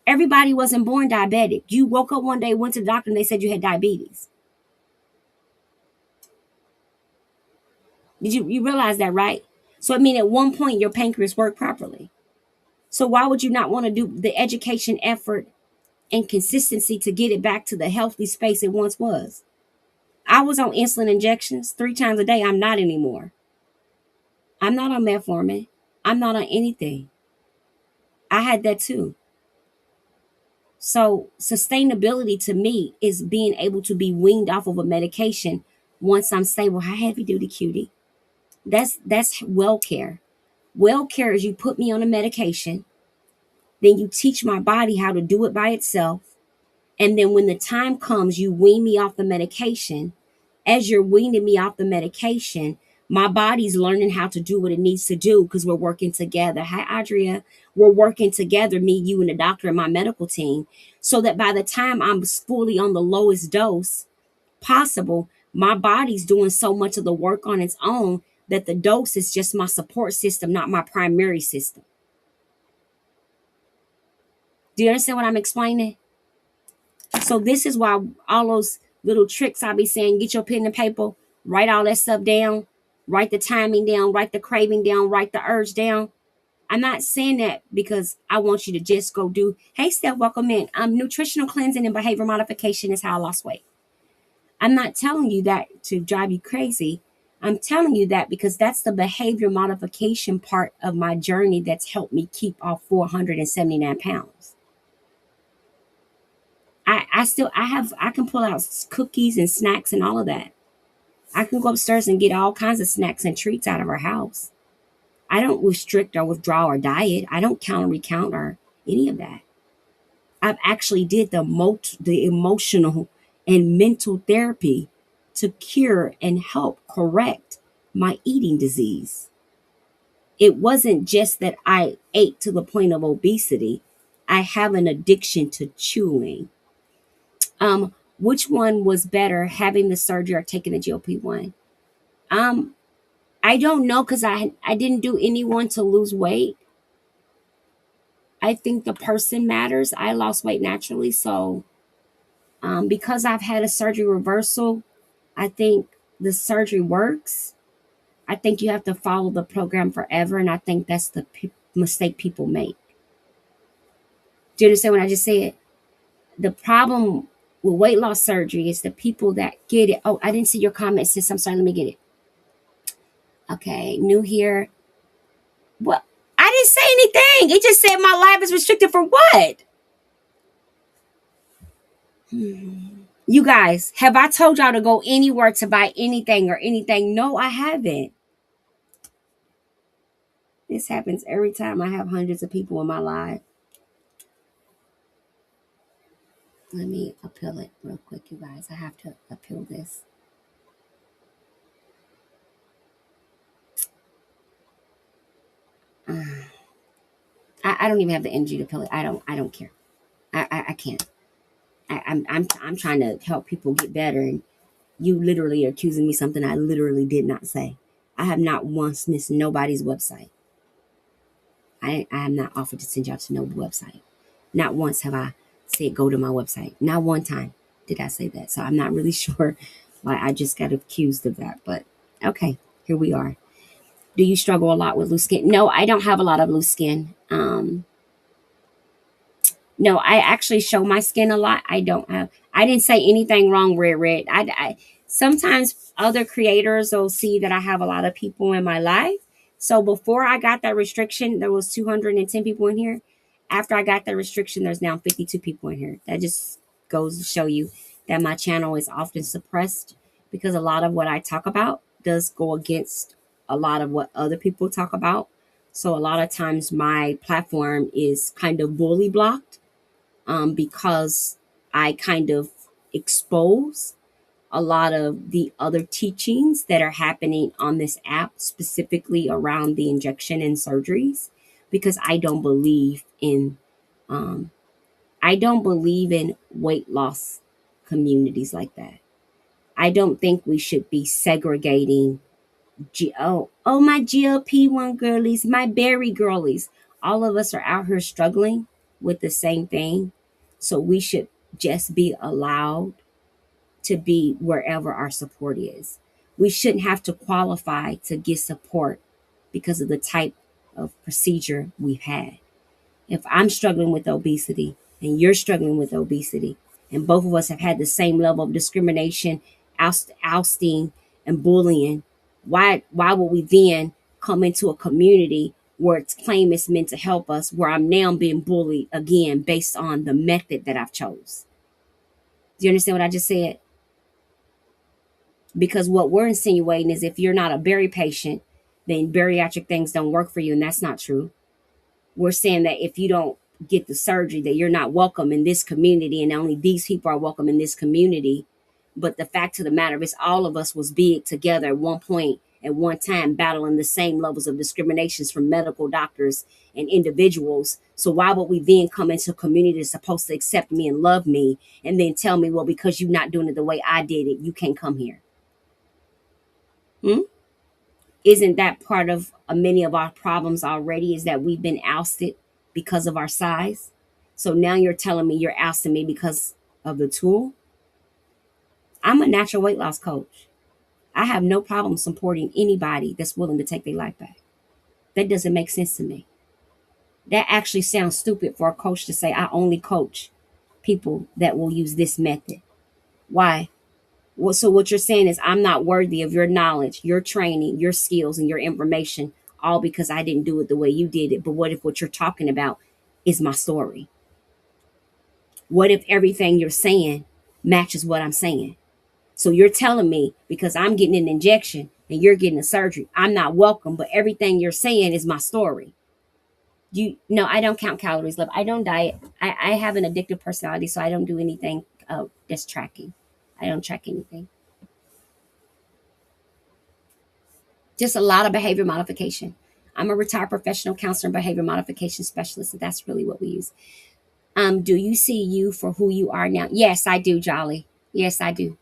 Everybody wasn't born diabetic. You woke up one day, went to the doctor, and they said you had diabetes. Did you realize that, right? So I mean, at one point your pancreas worked properly. So why would you not want to do the education effort and consistency to get it back to the healthy space it once was? I was on insulin injections 3 times a day. I'm not anymore. I'm not on metformin. I'm not on anything. I had that too. So sustainability to me is being able to be weaned off of a medication once I'm stable. How heavy duty cutie? That's well care. Well care is you put me on a medication, then you teach my body how to do it by itself. And then when the time comes, you wean me off the medication. As you're weaning me off the medication, my body's learning how to do what it needs to do because we're working together. Hi, Adria. We're working together, me, you, and the doctor and my medical team, so that by the time I'm fully on the lowest dose possible, my body's doing so much of the work on its own that the dose is just my support system, not my primary system. Do you understand what I'm explaining? So this is why all those little tricks I be saying, get your pen and paper, write all that stuff down, write the timing down, write the craving down, write the urge down. I'm not saying that because I want you to just go do, hey, Steph, welcome in. Nutritional cleansing and behavior modification is how I lost weight. I'm not telling you that to drive you crazy. I'm telling you that because that's the behavior modification part of my journey that's helped me keep off 479 pounds. I can pull out cookies and snacks and all of that. I can go upstairs and get all kinds of snacks and treats out of our house. I don't restrict or withdraw or diet. I don't count or recount or any of that. I've actually did the emotional and mental therapy to cure and help correct my eating disease. It wasn't just that I ate to the point of obesity. I have an addiction to chewing. Which one was better, having the surgery or taking the GLP-1? I don't know because I didn't do anyone to lose weight. I think the person matters. I lost weight naturally, so because I've had a surgery reversal, I think the surgery works. I think you have to follow the program forever, and I think that's the mistake people make. Do you understand what I just said? The problem with weight loss surgery is the people that get it. Oh, I didn't see your comment, sis. I'm sorry. Let me get it. Okay, new here. Well, I didn't say anything. It just said my life is restricted for what? You guys, have I told y'all to go anywhere to buy anything or anything? No, I haven't. This happens every time I have hundreds of people in my life. Let me appeal it real quick, you guys. I have to appeal this. I don't even have the energy to appeal it. I don't care. I can't. I'm trying to help people get better, and you literally are accusing me something I literally did not say. I have not once missed nobody's website. I am not offered to send y'all to no website. Not once have I said go to my website. Not one time did I say that. So I'm not really sure why I just got accused of that. But okay, here we are. Do you struggle a lot with loose skin? No, I don't have a lot of loose skin. No, I actually show my skin a lot. I don't have. I didn't say anything wrong, Red. I sometimes other creators will see that I have a lot of people in my life. So before I got that restriction, there was 210 people in here. After I got that restriction, there's now 52 people in here. That just goes to show you that my channel is often suppressed because a lot of what I talk about does go against a lot of what other people talk about. So a lot of times my platform is kind of bully blocked because I kind of expose a lot of the other teachings that are happening on this app, specifically around the injection and surgeries, because um, I don't believe in weight loss communities like that. I don't think we should be segregating. My GLP-1 girlies, my berry girlies. All of us are out here struggling with the same thing. So we should just be allowed to be wherever our support is. We shouldn't have to qualify to get support because of the type of procedure we've had. If I'm struggling with obesity and you're struggling with obesity, and both of us have had the same level of discrimination, ousting, and bullying, why would we then come into a community where its claim is meant to help us, where I'm now being bullied again based on the method that I've chose? Do you understand what I just said? Because what we're insinuating is if you're not a berry patient, then bariatric things don't work for you, and that's not true. We're saying that if you don't get the surgery, that you're not welcome in this community, and only these people are welcome in this community. But the fact of the matter is all of us was big together at one point, at one time, battling the same levels of discriminations from medical doctors and individuals. So why would we then come into a community that's supposed to accept me and love me and then tell me, well, because you're not doing it the way I did it, you can't come here? Hmm? Isn't that part of many of our problems already, is that we've been ousted because of our size? So now you're telling me you're ousting me because of the tool? I'm a natural weight loss coach. I have no problem supporting anybody that's willing to take their life back. That doesn't make sense to me. That actually sounds stupid for a coach to say, I only coach people that will use this method. Why? Well, so what you're saying is I'm not worthy of your knowledge, your training, your skills, and your information, all because I didn't do it the way you did it. But what if what you're talking about is my story? What if everything you're saying matches what I'm saying? So you're telling me because I'm getting an injection and you're getting a surgery, I'm not welcome, but everything you're saying is my story. You No, I don't count calories, love. I don't diet. I have an addictive personality, so I don't do anything that's tracking. I don't track anything. Just a lot of behavior modification. I'm a retired professional counselor and behavior modification specialist, and that's really what we use. Do you see you for who you are now? Yes, I do, Jolly. Yes, I do.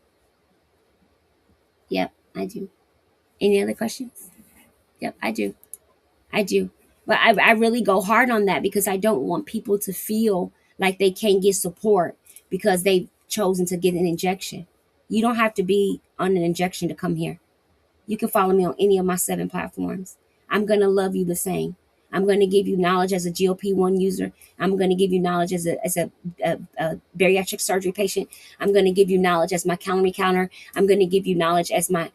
Yep, I do. Any other questions? Yep, I do. I do. But I really go hard on that because I don't want people to feel like they can't get support because they've chosen to get an injection. You don't have to be on an injection to come here. You can follow me on any of my 7 platforms. I'm going to love you the same. I'm going to give you knowledge as a GLP-1 user. I'm going to give you knowledge as a bariatric surgery patient. I'm going to give you knowledge as my calorie counter. I'm going to give you knowledge as my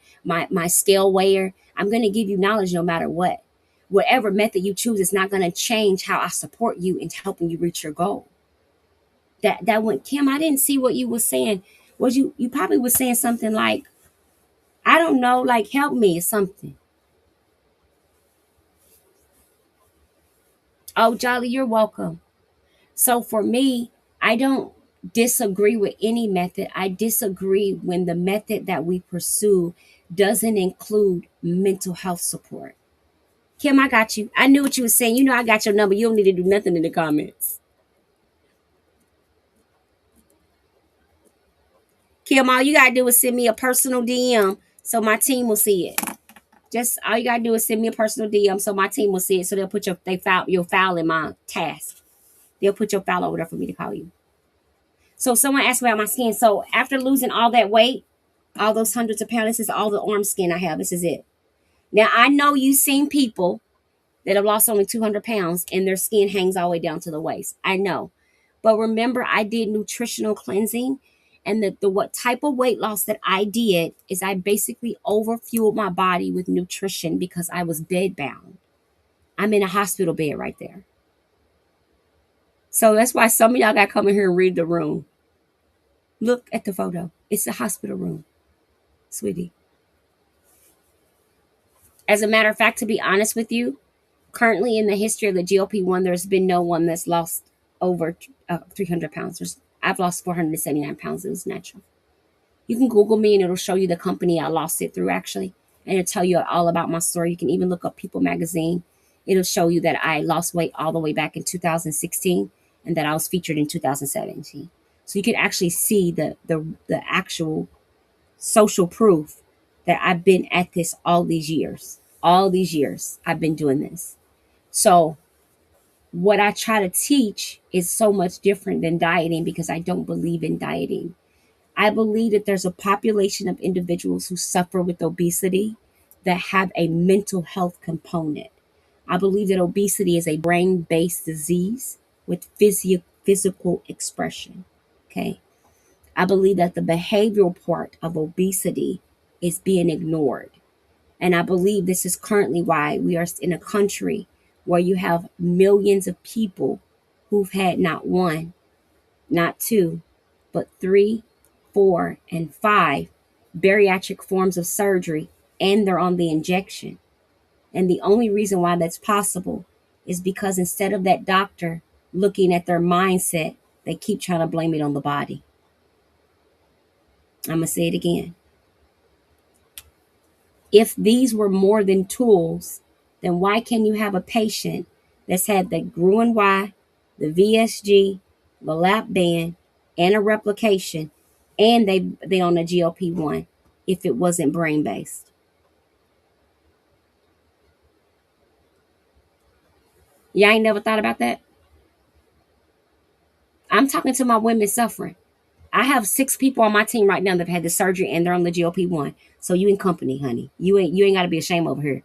scale weigher. I'm going to give you knowledge no matter what. Whatever method you choose is not going to change how I support you in helping you reach your goal. That went, Kim, I didn't see what you were saying. Was you probably was saying something like, I don't know, like help me or something. Oh, Jolly, you're welcome. So for me, I don't disagree with any method. I disagree when the method that we pursue doesn't include mental health support. Kim, I got you. I knew what you were saying. You know I got your number. You don't need to do nothing in the comments. Kim, all you gotta do is send me a personal DM so my team will see it. Just all you gotta do is send me a personal DM so my team will see it. So they'll put your file in my task. They'll put your file over there for me to call you. So someone asked about my skin. So after losing all that weight, all those hundreds of pounds, this is all the arm skin I have. This is it. Now I know you've seen people that have lost only 200 pounds and their skin hangs all the way down to the waist. I know. But remember, I did nutritional cleansing, and the what type of weight loss that I did is I basically overfueled my body with nutrition because I was bedbound. I'm in a hospital bed right there. So that's why some of y'all got to come in here and read the room. Look at the photo. It's a hospital room, sweetie. As a matter of fact, to be honest with you, currently in the history of the GLP-1, there's been no one that's lost over 300 pounds. I've lost 479 pounds. It was natural. You can Google me and it'll show you the company I lost it through, actually. And it'll tell you all about my story. You can even look up People Magazine. It'll show you that I lost weight all the way back in 2016 and that I was featured in 2017. So you can actually see the actual social proof that I've been at this all these years. All these years I've been doing this. So what I try to teach is so much different than dieting because I don't believe in dieting. I believe that there's a population of individuals who suffer with obesity that have a mental health component. I believe that obesity is a brain based disease with physical expression. Okay. I believe that the behavioral part of obesity is being ignored. And I believe this is currently why we are in a country where you have millions of people who've had not one, not two, but three, four, and five bariatric forms of surgery, and they're on the injection. And the only reason why that's possible is because instead of that doctor looking at their mindset, they keep trying to blame it on the body. I'm going to say it again. If these were more than tools, then why can you have a patient that's had the Roux-en-Y, the VSG, the lap band, and a replication, and they on a GLP-1 if it wasn't brain based? Y'all ain't never thought about that? I'm talking to my women suffering. I have 6 people on my team right now that have had the surgery and they're on the GLP-1. So you in company, honey. You ain't got to be ashamed over here.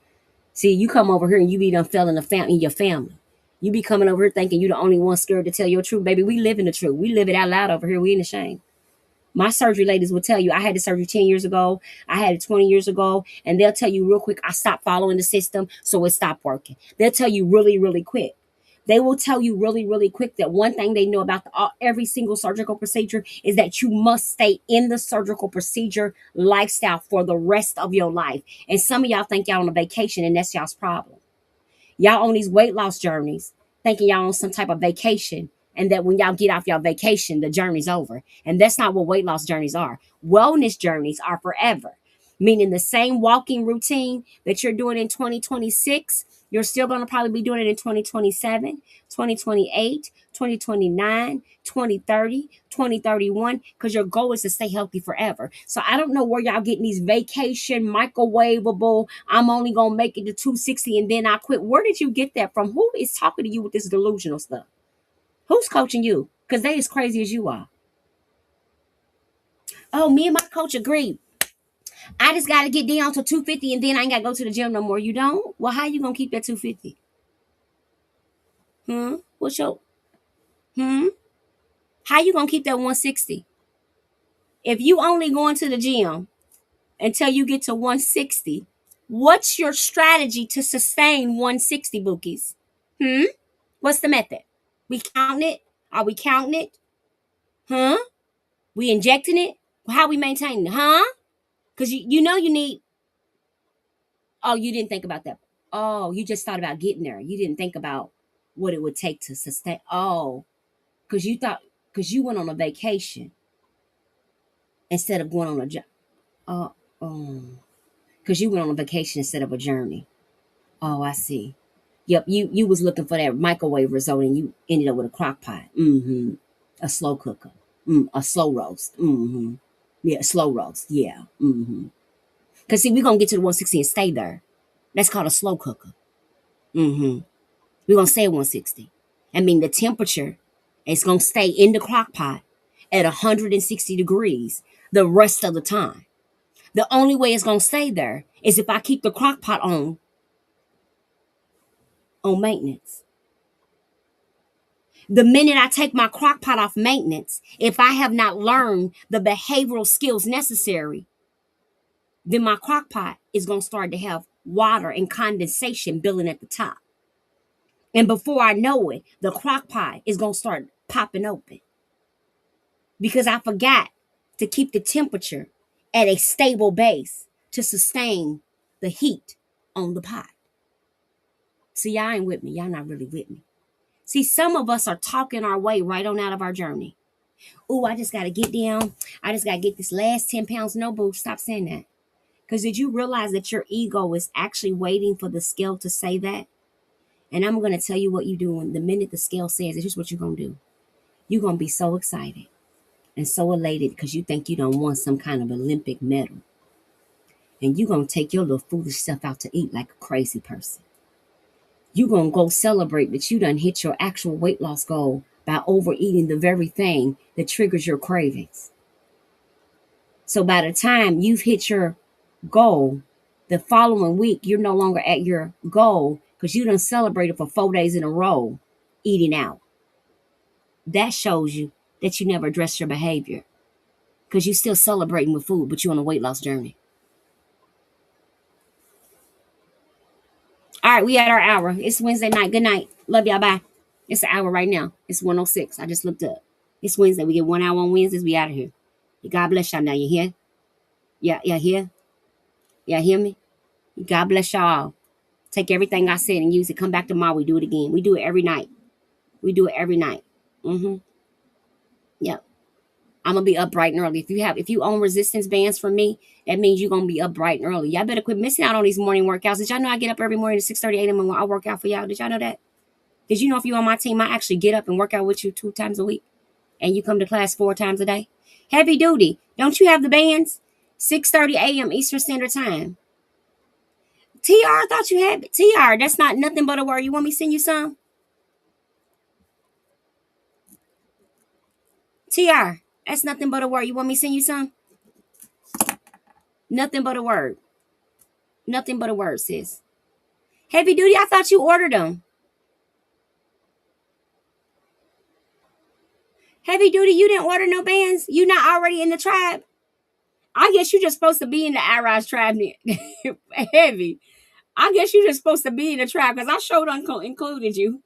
See, you come over here and you be done fell in your family. You be coming over here thinking you the only one scared to tell your truth. Baby, we live in the truth. We live it out loud over here. We ain't ashamed. My surgery ladies will tell you I had the surgery 10 years ago. I had it 20 years ago. And they'll tell you real quick, I stopped following the system, so it stopped working. They'll tell you really, really quick. They will tell you really, really quick that one thing they know about every single surgical procedure is that you must stay in the surgical procedure lifestyle for the rest of your life. And some of y'all think y'all on a vacation and that's y'all's problem. Y'all on these weight loss journeys thinking y'all on some type of vacation and that when y'all get off y'all vacation, the journey's over. And that's not what weight loss journeys are. Wellness journeys are forever, meaning the same walking routine that you're doing in 2026, you're still going to probably be doing it in 2027, 2028, 2029, 2030, 2031, because your goal is to stay healthy forever. So I don't know where y'all getting these vacation, microwavable, I'm only going to make it to 260 and then I quit. Where did you get that from? Who is talking to you with this delusional stuff? Who's coaching you? Because they as crazy as you are. Oh, me and my coach agreed. I just got to get down to 250 and then I ain't got to go to the gym no more. You don't? Well, how you going to keep that 250? What's your, how you going to keep that 160? If you only going to the gym until you get to 160, what's your strategy to sustain 160, Bookies? What's the method? We counting it? Are we counting it? We injecting it? How we maintaining it? Because you know you need. Oh, you didn't think about that. Oh, you just thought about getting there. You didn't think about what it would take to sustain. Oh, because you went on a vacation instead of going on a job. Oh, because you went on a vacation instead of a journey. Oh, I see. Yep, you was looking for that microwave result and you ended up with a crock pot. A slow cooker. A slow roast. Yeah, slow roast. Yeah. Because see, we're going to get to the 160 and stay there. That's called a slow cooker. We're going to stay at 160. I mean, the temperature It's going to stay in the crock pot at 160 degrees the rest of the time. The only way it's going to stay there is if I keep the crock pot on maintenance. The minute I take my crock pot off maintenance, if I have not learned the behavioral skills necessary, then my crock pot is going to start to have water and condensation building at the top. And before I know it, the crock pot is going to start popping open because I forgot to keep the temperature at a stable base to sustain the heat on the pot. See, y'all ain't with me. Y'all not really with me. See, some of us are talking our way right on out of our journey. Oh, I just got to get down. I just got to get this last 10 pounds. No, boo, stop saying that. Because did you realize that your ego is actually waiting for the scale to say that? And I'm going to tell you what you're doing. The minute the scale says it, here's what you're going to do. You're going to be so excited and so elated because you think you don't want some kind of Olympic medal. And you're going to take your little foolish stuff out to eat like a crazy person. You're going to go celebrate that you done hit your actual weight loss goal by overeating the very thing that triggers your cravings. So by the time you've hit your goal, the following week, you're no longer at your goal because you done celebrated for 4 days in a row eating out. That shows you that you never addressed your behavior because you're still celebrating with food, but you're on a weight loss journey. All right, we at our hour. It's Wednesday night. Good night. Love y'all. Bye. It's an hour right now. It's 1:06. I just looked up. It's Wednesday. We get 1 hour on Wednesdays. We out of here. God bless y'all now. You hear? Yeah, here? Y'all hear me? God bless y'all. Take everything I said and use it. Come back tomorrow. We do it again. We do it every night. We do it every night. Yep. I'm gonna be up bright and early. If you own resistance bands from me, that means you're gonna be up bright and early. Y'all better quit missing out on these morning workouts. Did y'all know I get up every morning at 6:30 a.m. and I work out for y'all? Did y'all know that? Did you know if you're on my team, I actually get up and work out with you 2 times a week, and you come to class 4 times a day? Heavy duty. Don't you have the bands? 6:30 a.m. Eastern Standard Time. TR, I thought you had TR. That's not nothing but a word. You want me to send you some? TR, that's nothing but a word. You want me to send you some? Nothing but a word. Nothing but a word, sis. Heavy duty, I thought you ordered them. Heavy duty, you didn't order no bands? You not already in the tribe? I guess you're just supposed to be in the iRise tribe. Heavy. I guess you're just supposed to be in the tribe because I showed included you.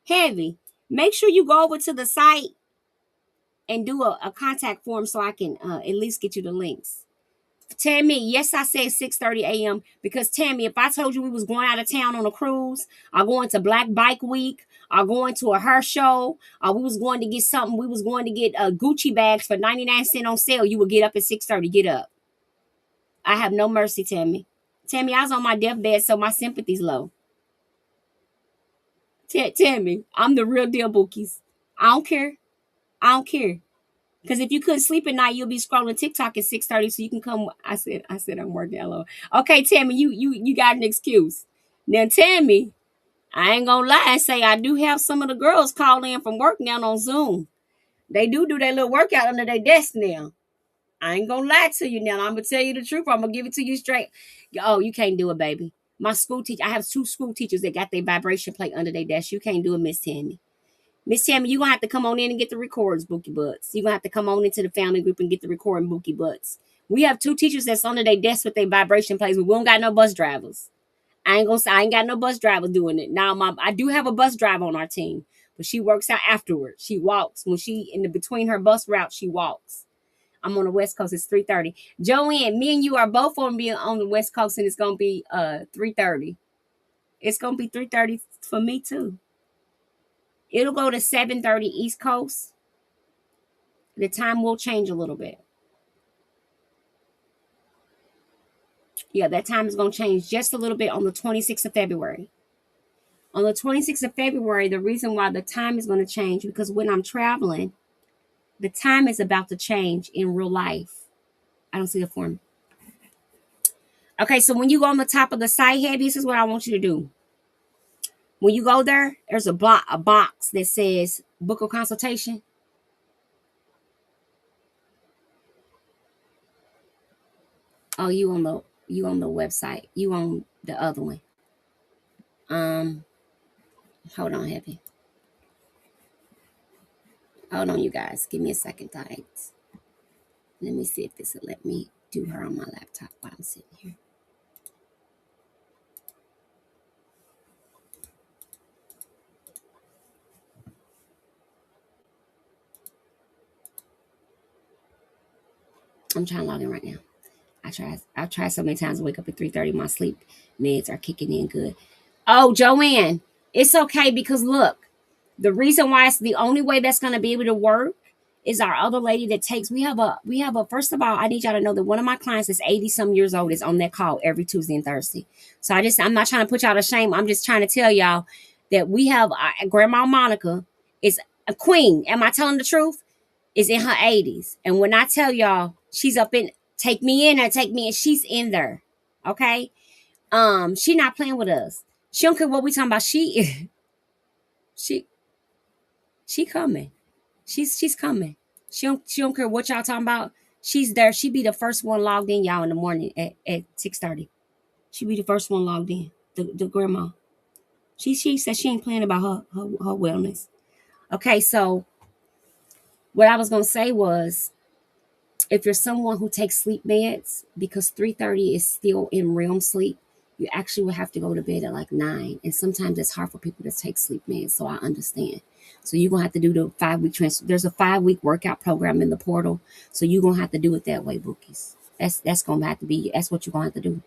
Heavy. Make sure you go over to the site and do a contact form so I can at least get you the links. Tammy, yes, I said 6:30 a.m. because Tammy, if I told you we was going out of town on a cruise, or going to Black Bike Week, or going to a hair show, or we was going to get something, we was going to get Gucci bags for 99 cents on sale, you would get up at 6:30. Get up. I have no mercy, Tammy. Tammy, I was on my deathbed, so my sympathy's low. Tammy, I'm the real deal, Bookies. I don't care. I don't care. Because if you couldn't sleep at night, you'll be scrolling TikTok at 6:30, so you can come. I said I'm working. Hello. Okay, Tammy, you got an excuse. Now, Tammy, I ain't gonna lie and say I do have some of the girls call in from work now on Zoom. They do their little workout under their desk now. I ain't gonna lie to you now. I'm gonna tell you the truth. I'm gonna give it to you straight. Oh, you can't do it, baby. My school teacher, I have 2 school teachers that got their vibration plate under their desk. You can't do it, Miss Tammy. Miss Tammy, you're going to have to come on in and get the records, Bookie Butts. You're going to have to come on into the family group and get the recording, Bookie Butts. We have 2 teachers that's under their desk with their vibration plates, but we don't got no bus drivers. I ain't got no bus drivers doing it. Now, I do have a bus driver on our team, but she works out afterwards. She walks. When between her bus routes, she walks. I'm on the West Coast. It's 3:30. Joanne, me and you are both on being on the West Coast, and it's going to be 3:30. It's going to be 3:30 for me, too. It'll go to 7:30 East Coast. The time will change a little bit. Yeah, that time is going to change just a little bit on the 26th of February. On the 26th of February, the reason why the time is going to change, because when I'm traveling, the time is about to change in real life. I don't see the form. Okay, so when you go on the top of the site, Heavy, this is what I want you to do. When you go there, there's a box that says book a consultation. Oh, you on the website. You on the other one. Um, hold on, Heavy. Hold on, you guys. Give me a second, guys. Let me see if this will let me do her on my laptop while I'm sitting here. I'm trying to log in right now. I've tried so many times to wake up at 3:30. My sleep meds are kicking in good. Oh, Joanne, it's okay because look, the reason why it's the only way that's going to be able to work is our other lady that takes. We have a. First of all, I need y'all to know that one of my clients is 80 some years old is on that call every Tuesday and Thursday. So I'm not trying to put y'all to shame. I'm just trying to tell y'all that we have Grandma Monica is a queen. Am I telling the truth? Is in her 80s, and when I tell y'all she's up in, take me in or take me in, she's in there. Okay, she not playing with us. She don't care what we talking about. She she coming. She's coming. She don't care what y'all talking about. She's there. She be the first one logged in, y'all, in the morning at 6:30. She be the first one logged in. The grandma. She said she ain't playing about her wellness. Okay, so what I was gonna say was, if you're someone who takes sleep meds, because 3:30 is still in REM sleep, you actually will have to go to bed at like 9. And sometimes it's hard for people to take sleep meds. So I understand. So you're gonna have to do the 5-week transfer. There's a 5-week workout program in the portal. So you're gonna have to do it that way, Bookies. That's gonna have to be, that's what you're gonna have to do.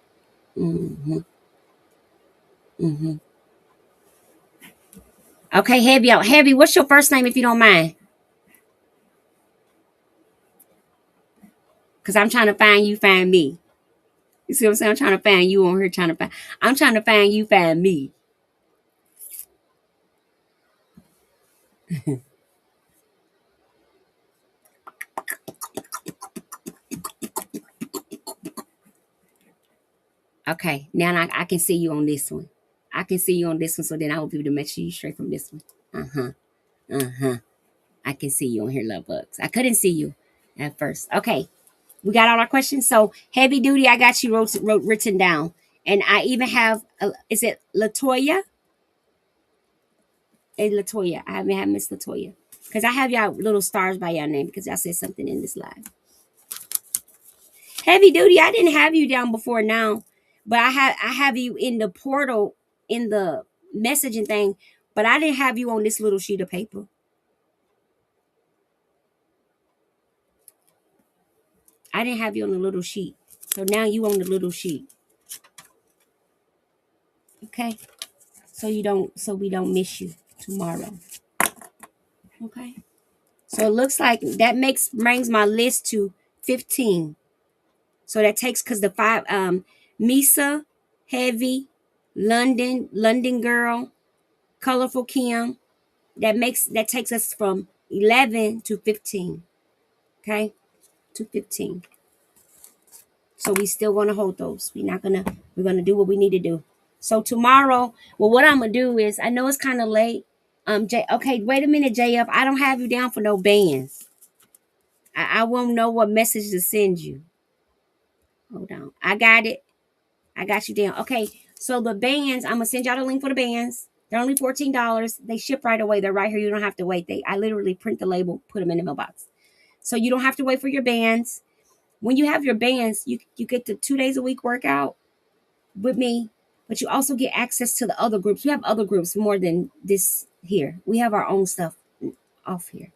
Mm-hmm. Mm-hmm. Okay, Heavy, what's your first name if you don't mind? Because I'm trying to find you, find me. You see what I'm saying? I'm trying to find you on here, I'm trying to find you, find me. Okay, now I can see you on this one. I can see you on this one, so then I will be able to make sure you straight from this one. Uh-huh. Uh-huh. I can see you on here, Love Bugs. I couldn't see you at first. Okay. We got all our questions. So heavy duty, I got you wrote written down. And I even have is it Latoya? Hey Latoya. I haven't had Miss Latoya. Because I have y'all little stars by your name because y'all said something in this live. Heavy duty, I didn't have you down before now, but I have you in the portal in the messaging thing, but I didn't have you on this little sheet of paper. I didn't have you on the little sheet. So now you on the little sheet. Okay? So we don't miss you tomorrow. Okay? So it looks like that brings my list to 15. So that takes, because the 5 Misa, Heavy, London Girl, Colorful Kim, that takes us from 11 to 15. Okay? To 15. So we still want to hold those. We're going to do what we need to do. So tomorrow, well, what I'm going to do is, I know it's kind of late. Okay, wait a minute, JF. I don't have you down for no bands. I won't know what message to send you. Hold on. I got it. I got you down. Okay, so the bands, I'm going to send y'all the link for the bands. They're only $14. They ship right away. They're right here. You don't have to wait. I literally print the label, put them in the mailbox. So you don't have to wait for your bands. When you have your bands, you get the 2 days a week workout with me, but you also get access to the other groups. We have other groups more than this here. We have our own stuff off here.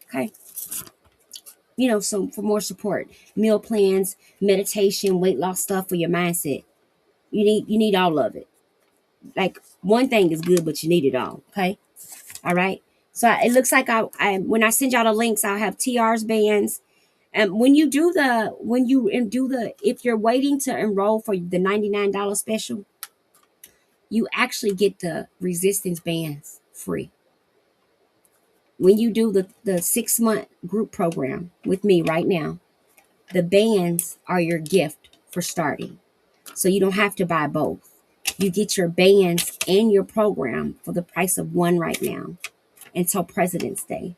Okay. So for more support, meal plans, meditation, weight loss stuff for your mindset. You need all of it. Like, one thing is good, but you need it all. Okay. All right. So it looks like I when I send y'all the links, I'll have TR's bands. And when you do if you're waiting to enroll for the $99 special, you actually get the resistance bands free. When you do the 6-month group program with me right now, the bands are your gift for starting. So you don't have to buy both. You get your bands and your program for the price of one right now until President's Day.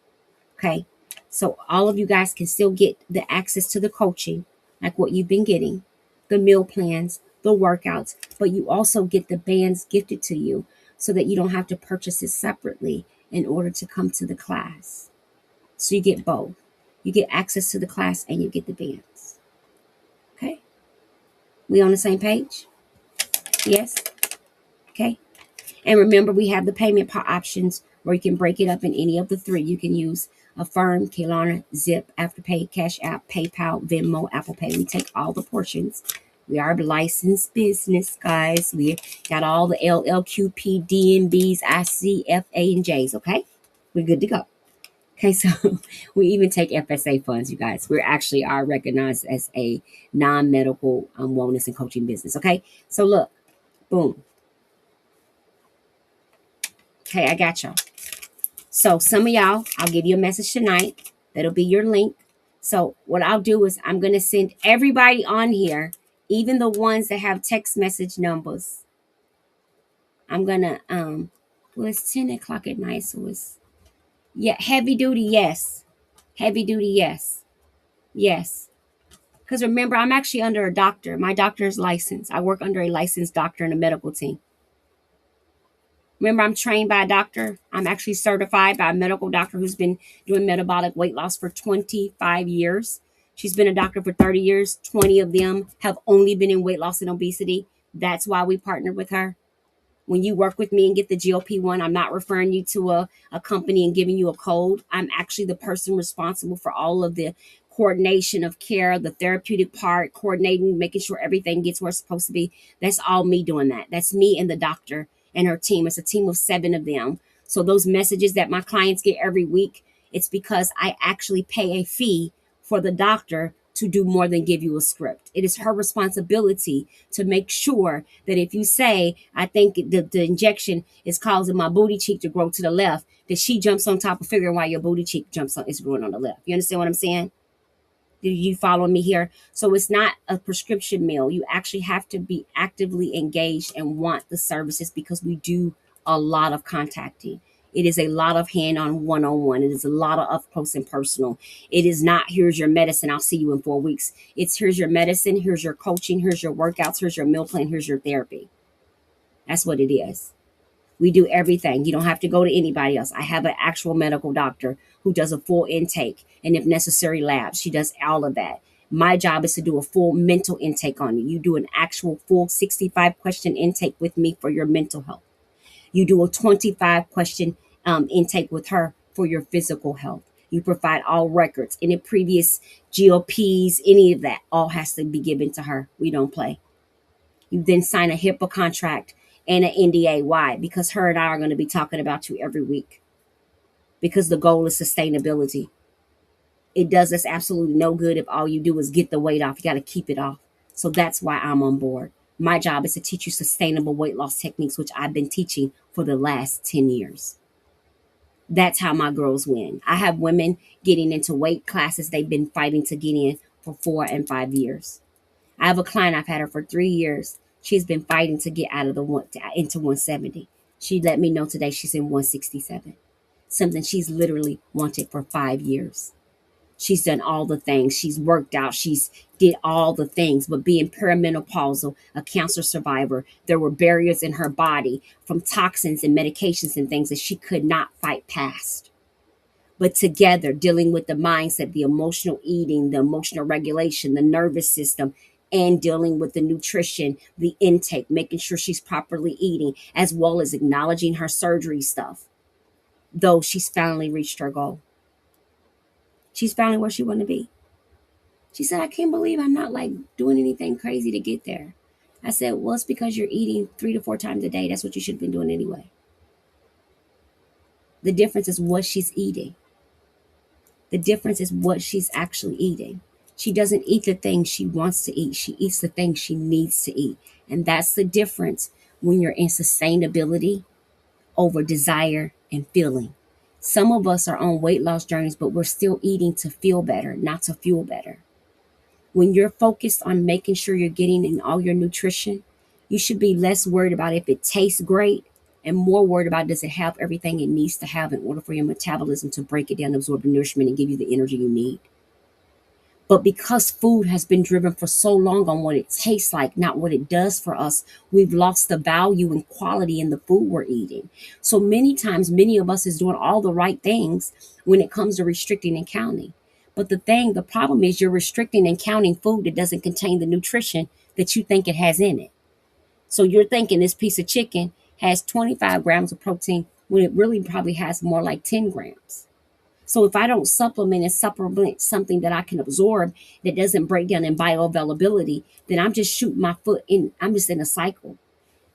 Okay. So all of you guys can still get the access to the coaching, like what you've been getting, the meal plans, the workouts, but you also get the bands gifted to you so that you don't have to purchase it separately in order to come to the class. So you get both. You get access to the class and you get the bands. Okay? We on the same page? Yes? Okay. And remember, we have the payment options where you can break it up in any of the three. You can use Affirm, Klarna, Zip, Afterpay, Cash App, PayPal, Venmo, Apple Pay. We take all the portions. We are a licensed business, guys. We got all the LLQP, DNBs, ICFA, and J's, okay? We're good to go. Okay, so we even take FSA funds, you guys. We actually are recognized as a non-medical wellness and coaching business, okay? So look, boom. Okay, I got y'all. So some of y'all, I'll give you a message tonight. That'll be your link. So what I'll do is I'm going to send everybody on here, even the ones that have text message numbers. I'm going to, well, it's 10 o'clock at night. So it's, yeah, heavy duty, yes. Heavy duty, yes. Yes. Because remember, I'm actually under a doctor. My doctor is licensed. I work under a licensed doctor and a medical team. Remember, I'm trained by a doctor. I'm actually certified by a medical doctor who's been doing metabolic weight loss for 25 years. She's been a doctor for 30 years. 20 of them have only been in weight loss and obesity. That's why we partnered with her. When you work with me and get the GLP-1, I'm not referring you to a company and giving you a code. I'm actually the person responsible for all of the coordination of care, the therapeutic part, coordinating, making sure everything gets where it's supposed to be. That's all me doing that. That's me and the doctor and her team. It's a team of 7 of them. So those messages that my clients get every week, it's because I actually pay a fee for the doctor to do more than give you a script. It is her responsibility to make sure that if you say, I think the injection is causing my booty cheek to grow to the left, that she jumps on top of figuring why your booty cheek is growing on the left. You understand what I'm saying? Do you follow me here? So it's not a prescription meal. You actually have to be actively engaged and want the services because we do a lot of contacting. It is a lot of hand-on one-on-one. It is a lot of up close and personal. It is not, here's your medicine, I'll see you in 4 weeks. It's here's your medicine, here's your coaching, here's your workouts, here's your meal plan, here's your therapy. That's what it is. We do everything. You don't have to go to anybody else. I have an actual medical doctor who does a full intake and if necessary labs. She does all of that. My job is to do a full mental intake on you. You do an actual full 65 question intake with me for your mental health. You do a 25 question intake with her for your physical health. You provide all records, any previous GLPs, any of that, all has to be given to her. We don't play. You then sign a HIPAA contract and an NDA. Why? Because her and I are going to be talking about you every week. Because the goal is sustainability. It does us absolutely no good if all you do is get the weight off. You got to keep it off. So that's why I'm on board. My job is to teach you sustainable weight loss techniques, which I've been teaching for the last 10 years. That's how my girls win. I have women getting into weight classes they've been fighting to get in for 4 and 5 years. I have a client, I've had her for 3 years. She's been fighting to get out of into 170. She let me know today she's in 167. Something she's literally wanted for 5 years. She's done all the things. She's worked out. She's did all the things. But being perimenopausal, a cancer survivor, there were barriers in her body from toxins and medications and things that she could not fight past. But together, dealing with the mindset, the emotional eating, the emotional regulation, the nervous system, and dealing with the nutrition, the intake, making sure she's properly eating, as well as acknowledging her surgery stuff, though she's finally reached her goal. She's finally where she wanted to be. She said, I can't believe I'm not like doing anything crazy to get there. I said, well, it's because you're eating 3 to 4 times a day. That's what you should have been doing anyway. The difference is what she's eating. The difference is what she's actually eating. She doesn't eat the things she wants to eat. She eats the things she needs to eat. And that's the difference when you're in sustainability over desire and feeling. Some of us are on weight loss journeys, but we're still eating to feel better, not to fuel better. When you're focused on making sure you're getting in all your nutrition, You should be less worried about if it tastes great and more worried about does it have everything it needs to have in order for your metabolism to break it down, absorb the nourishment, and give you the energy you need. But because food has been driven for so long on what it tastes like, not what it does for us, we've lost the value and quality in the food we're eating. So many times, many of us is doing all the right things when it comes to restricting and counting. But the problem is you're restricting and counting food that doesn't contain the nutrition that you think it has in it. So you're thinking this piece of chicken has 25 grams of protein when it really probably has more like 10 grams. So if I don't supplement something that I can absorb that doesn't break down in bioavailability, then I'm just shooting my foot in. I'm just in a cycle.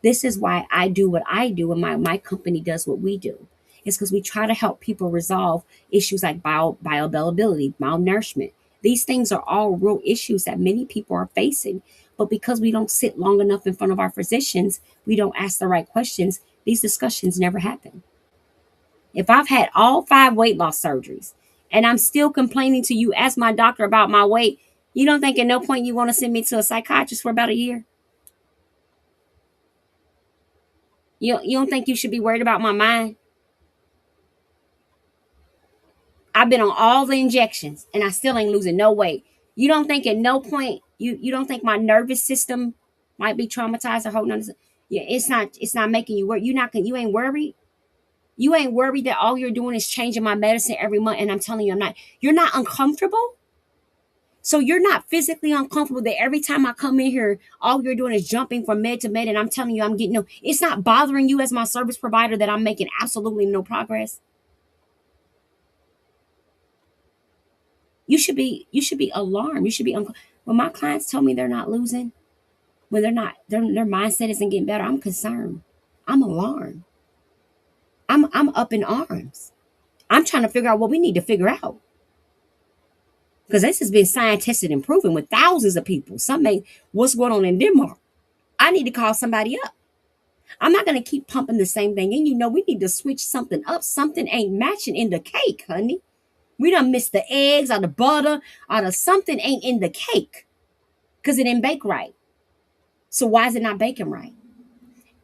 This is why I do what I do and my company does what we do. It's because we try to help people resolve issues like bioavailability, malnourishment. These things are all real issues that many people are facing. But because we don't sit long enough in front of our physicians, we don't ask the right questions, these discussions never happen. If I've had all 5 weight loss surgeries and I'm still complaining to you as my doctor about my weight, you don't think at no point you want to send me to a psychiatrist for about a year? You don't think you should be worried about my mind? I've been on all the injections and I still ain't losing no weight. You don't think at no point you don't think my nervous system might be traumatized or holding on to, yeah, it's not making you worry. You ain't worried. You ain't worried that all you're doing is changing my medicine every month and I'm telling you I'm not. You're not uncomfortable? So you're not physically uncomfortable that every time I come in here, all you're doing is jumping from med to med, and I'm telling you I'm getting no. It's not bothering you as my service provider that I'm making absolutely no progress. You should be alarmed. You should be when my clients tell me they're not losing, when they're not, their mindset isn't getting better. I'm concerned. I'm alarmed. I'm up in arms. I'm trying to figure out what we need to figure out. Because this has been science tested and proven with thousands of people. What's going on in Denmark? I need to call somebody up. I'm not going to keep pumping the same thing in. We need to switch something up. Something ain't matching in the cake, honey. We done missed the eggs or the butter or the something ain't in the cake because it didn't bake right. So why is it not baking right?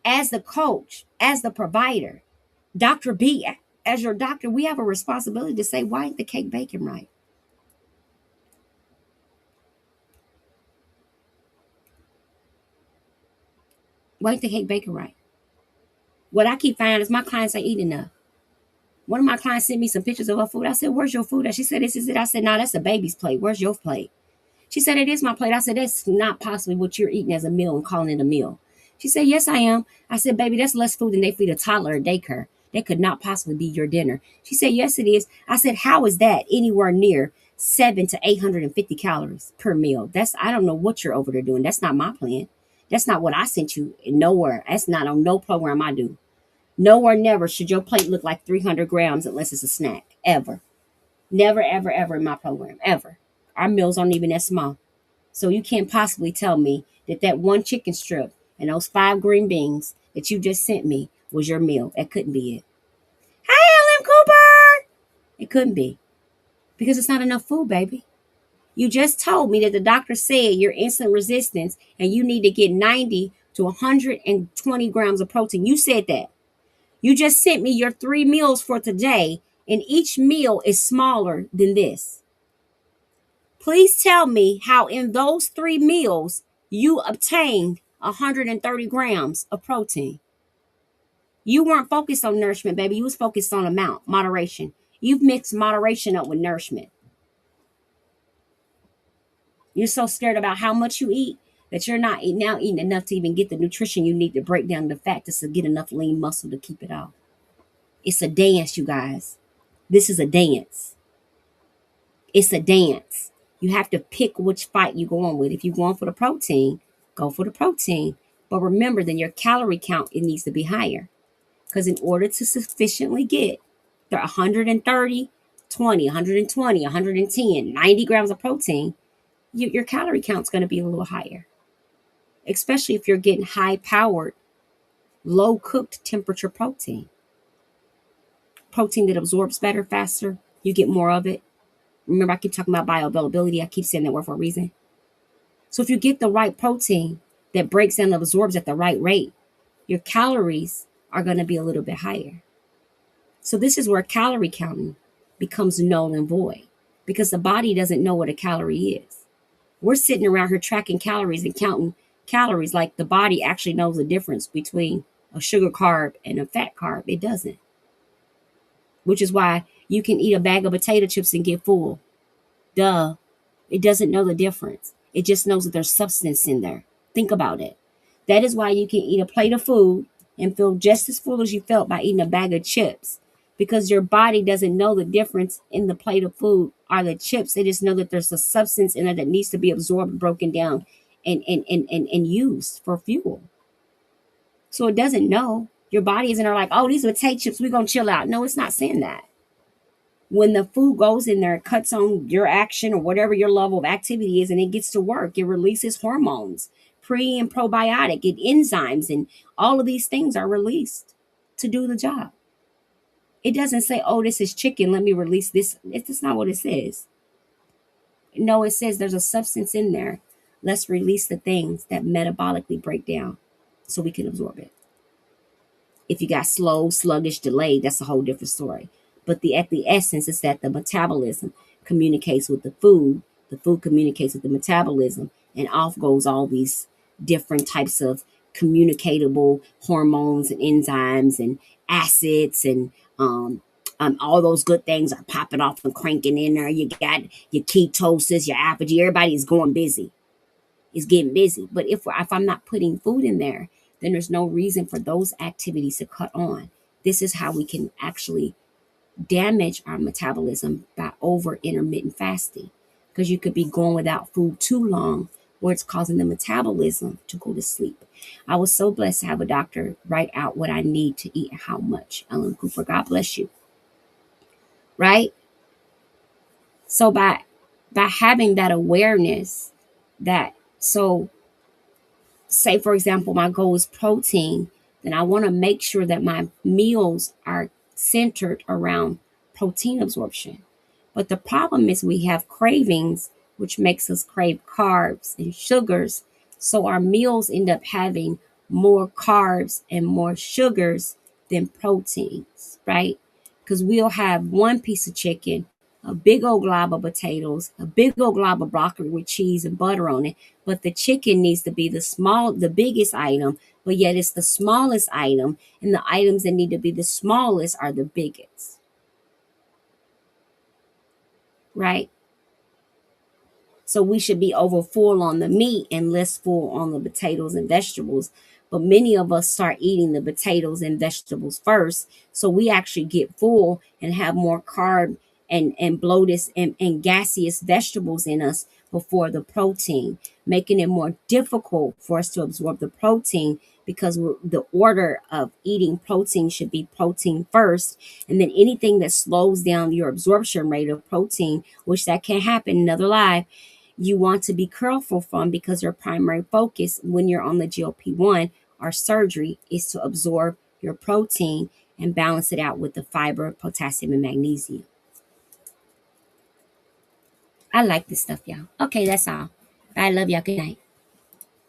As the coach, as the provider, Dr. B, as your doctor, we have a responsibility to say, why ain't the cake baking right? Why ain't the cake baking right? What I keep finding is my clients ain't eating enough. One of my clients sent me some pictures of her food. I said, where's your food? She said, this is it. I said, no, that's a baby's plate. Where's your plate? She said, it is my plate. I said, that's not possibly what you're eating as a meal and calling it a meal. She said, yes, I am. I said, baby, that's less food than they feed a toddler at daycare. That could not possibly be your dinner. She said, yes, it is. I said, how is that anywhere near 700 to 850 calories per meal? I don't know what you're over there doing. That's not my plan. That's not what I sent you nowhere. That's not on no program I do. Nowhere, never should your plate look like 300 grams unless it's a snack. Ever. Never, ever, ever in my program. Ever. Our meals aren't even that small. So you can't possibly tell me that one chicken strip and those 5 green beans that you just sent me was your meal. That couldn't be it. Hi, Ellen Cooper! It couldn't be. Because it's not enough food, baby. You just told me that the doctor said you're insulin resistant and you need to get 90 to 120 grams of protein. You said that. You just sent me your 3 meals for today, and each meal is smaller than this. Please tell me how in those 3 meals you obtained 130 grams of protein. You weren't focused on nourishment, baby. You was focused on amount, moderation. You've mixed moderation up with nourishment. You're so scared about how much you eat that you're not now eating enough to even get the nutrition you need to break down the fat to get enough lean muscle to keep it off. It's a dance, you guys. This is a dance. It's a dance. You have to pick which fight you're going with. If you're going for the protein, go for the protein. But remember, then your calorie count, it needs to be higher. Because in order to sufficiently get the 130, 20, 120, 110, 90 grams of protein, your calorie count's going to be a little higher. Especially if you're getting high-powered, low-cooked temperature protein. Protein that absorbs better, faster. You get more of it. Remember, I keep talking about bioavailability. I keep saying that word for a reason. So if you get the right protein, that breaks down and absorbs at the right rate, your calories are going to be a little bit higher. So this is where calorie counting becomes null and void because the body doesn't know what a calorie is. We're sitting around here tracking calories and counting calories like the body actually knows the difference between a sugar carb and a fat carb. It doesn't. Which is why you can eat a bag of potato chips and get full. Duh. It doesn't know the difference. It just knows that there's substance in there. Think about it. That is why you can eat a plate of food and feel just as full as you felt by eating a bag of chips, because your body doesn't know the difference in the plate of food or the chips. They just know that there's a substance in it that needs to be absorbed, broken down, and used for fuel. So it doesn't know. Your body isn't like, oh, these are potato chips, we're going to chill out. No, it's not saying that. When the food goes in there, it cuts on your action or whatever your level of activity is, and it gets to work. It releases hormones, pre and probiotic, and enzymes, and all of these things are released to do the job. It doesn't say, oh, this is chicken, let me release this. It's not what it says. No, it says there's a substance in there. Let's release the things that metabolically break down so we can absorb it. If you got slow, sluggish, delayed, that's a whole different story. But at the essence is that the metabolism communicates with the food communicates with the metabolism, and off goes all these different types of communicatable hormones and enzymes and acids and all those good things are popping off and cranking in there. You got your ketosis, your apogee, everybody's going busy. It's getting busy. But if I'm not putting food in there, then there's no reason for those activities to cut on. This is how we can actually damage our metabolism by over intermittent fasting, because you could be going without food too long where it's causing the metabolism to go to sleep. I was so blessed to have a doctor write out what I need to eat and how much. Ellen Cooper, God bless you. Right? So by having that awareness that, so say for example, my goal is protein, then I want to make sure that my meals are centered around protein absorption. But the problem is we have cravings, which makes us crave carbs and sugars. So our meals end up having more carbs and more sugars than proteins, right? Because we'll have one piece of chicken, a big old glob of potatoes, a big old glob of broccoli with cheese and butter on it. But the chicken needs to be the biggest item, but yet it's the smallest item. And the items that need to be the smallest are the biggest. Right? So we should be over full on the meat and less full on the potatoes and vegetables. But many of us start eating the potatoes and vegetables first. So we actually get full and have more carb and bloated and gaseous vegetables in us before the protein, making it more difficult for us to absorb the protein, because the order of eating protein should be protein first, and then anything that slows down your absorption rate of protein, which that can happen in another life, you want to be careful from, because your primary focus when you're on the GLP-1 or surgery is to absorb your protein and balance it out with the fiber, potassium, and magnesium. I like this stuff, y'all. Okay, that's all. I love y'all. Good night.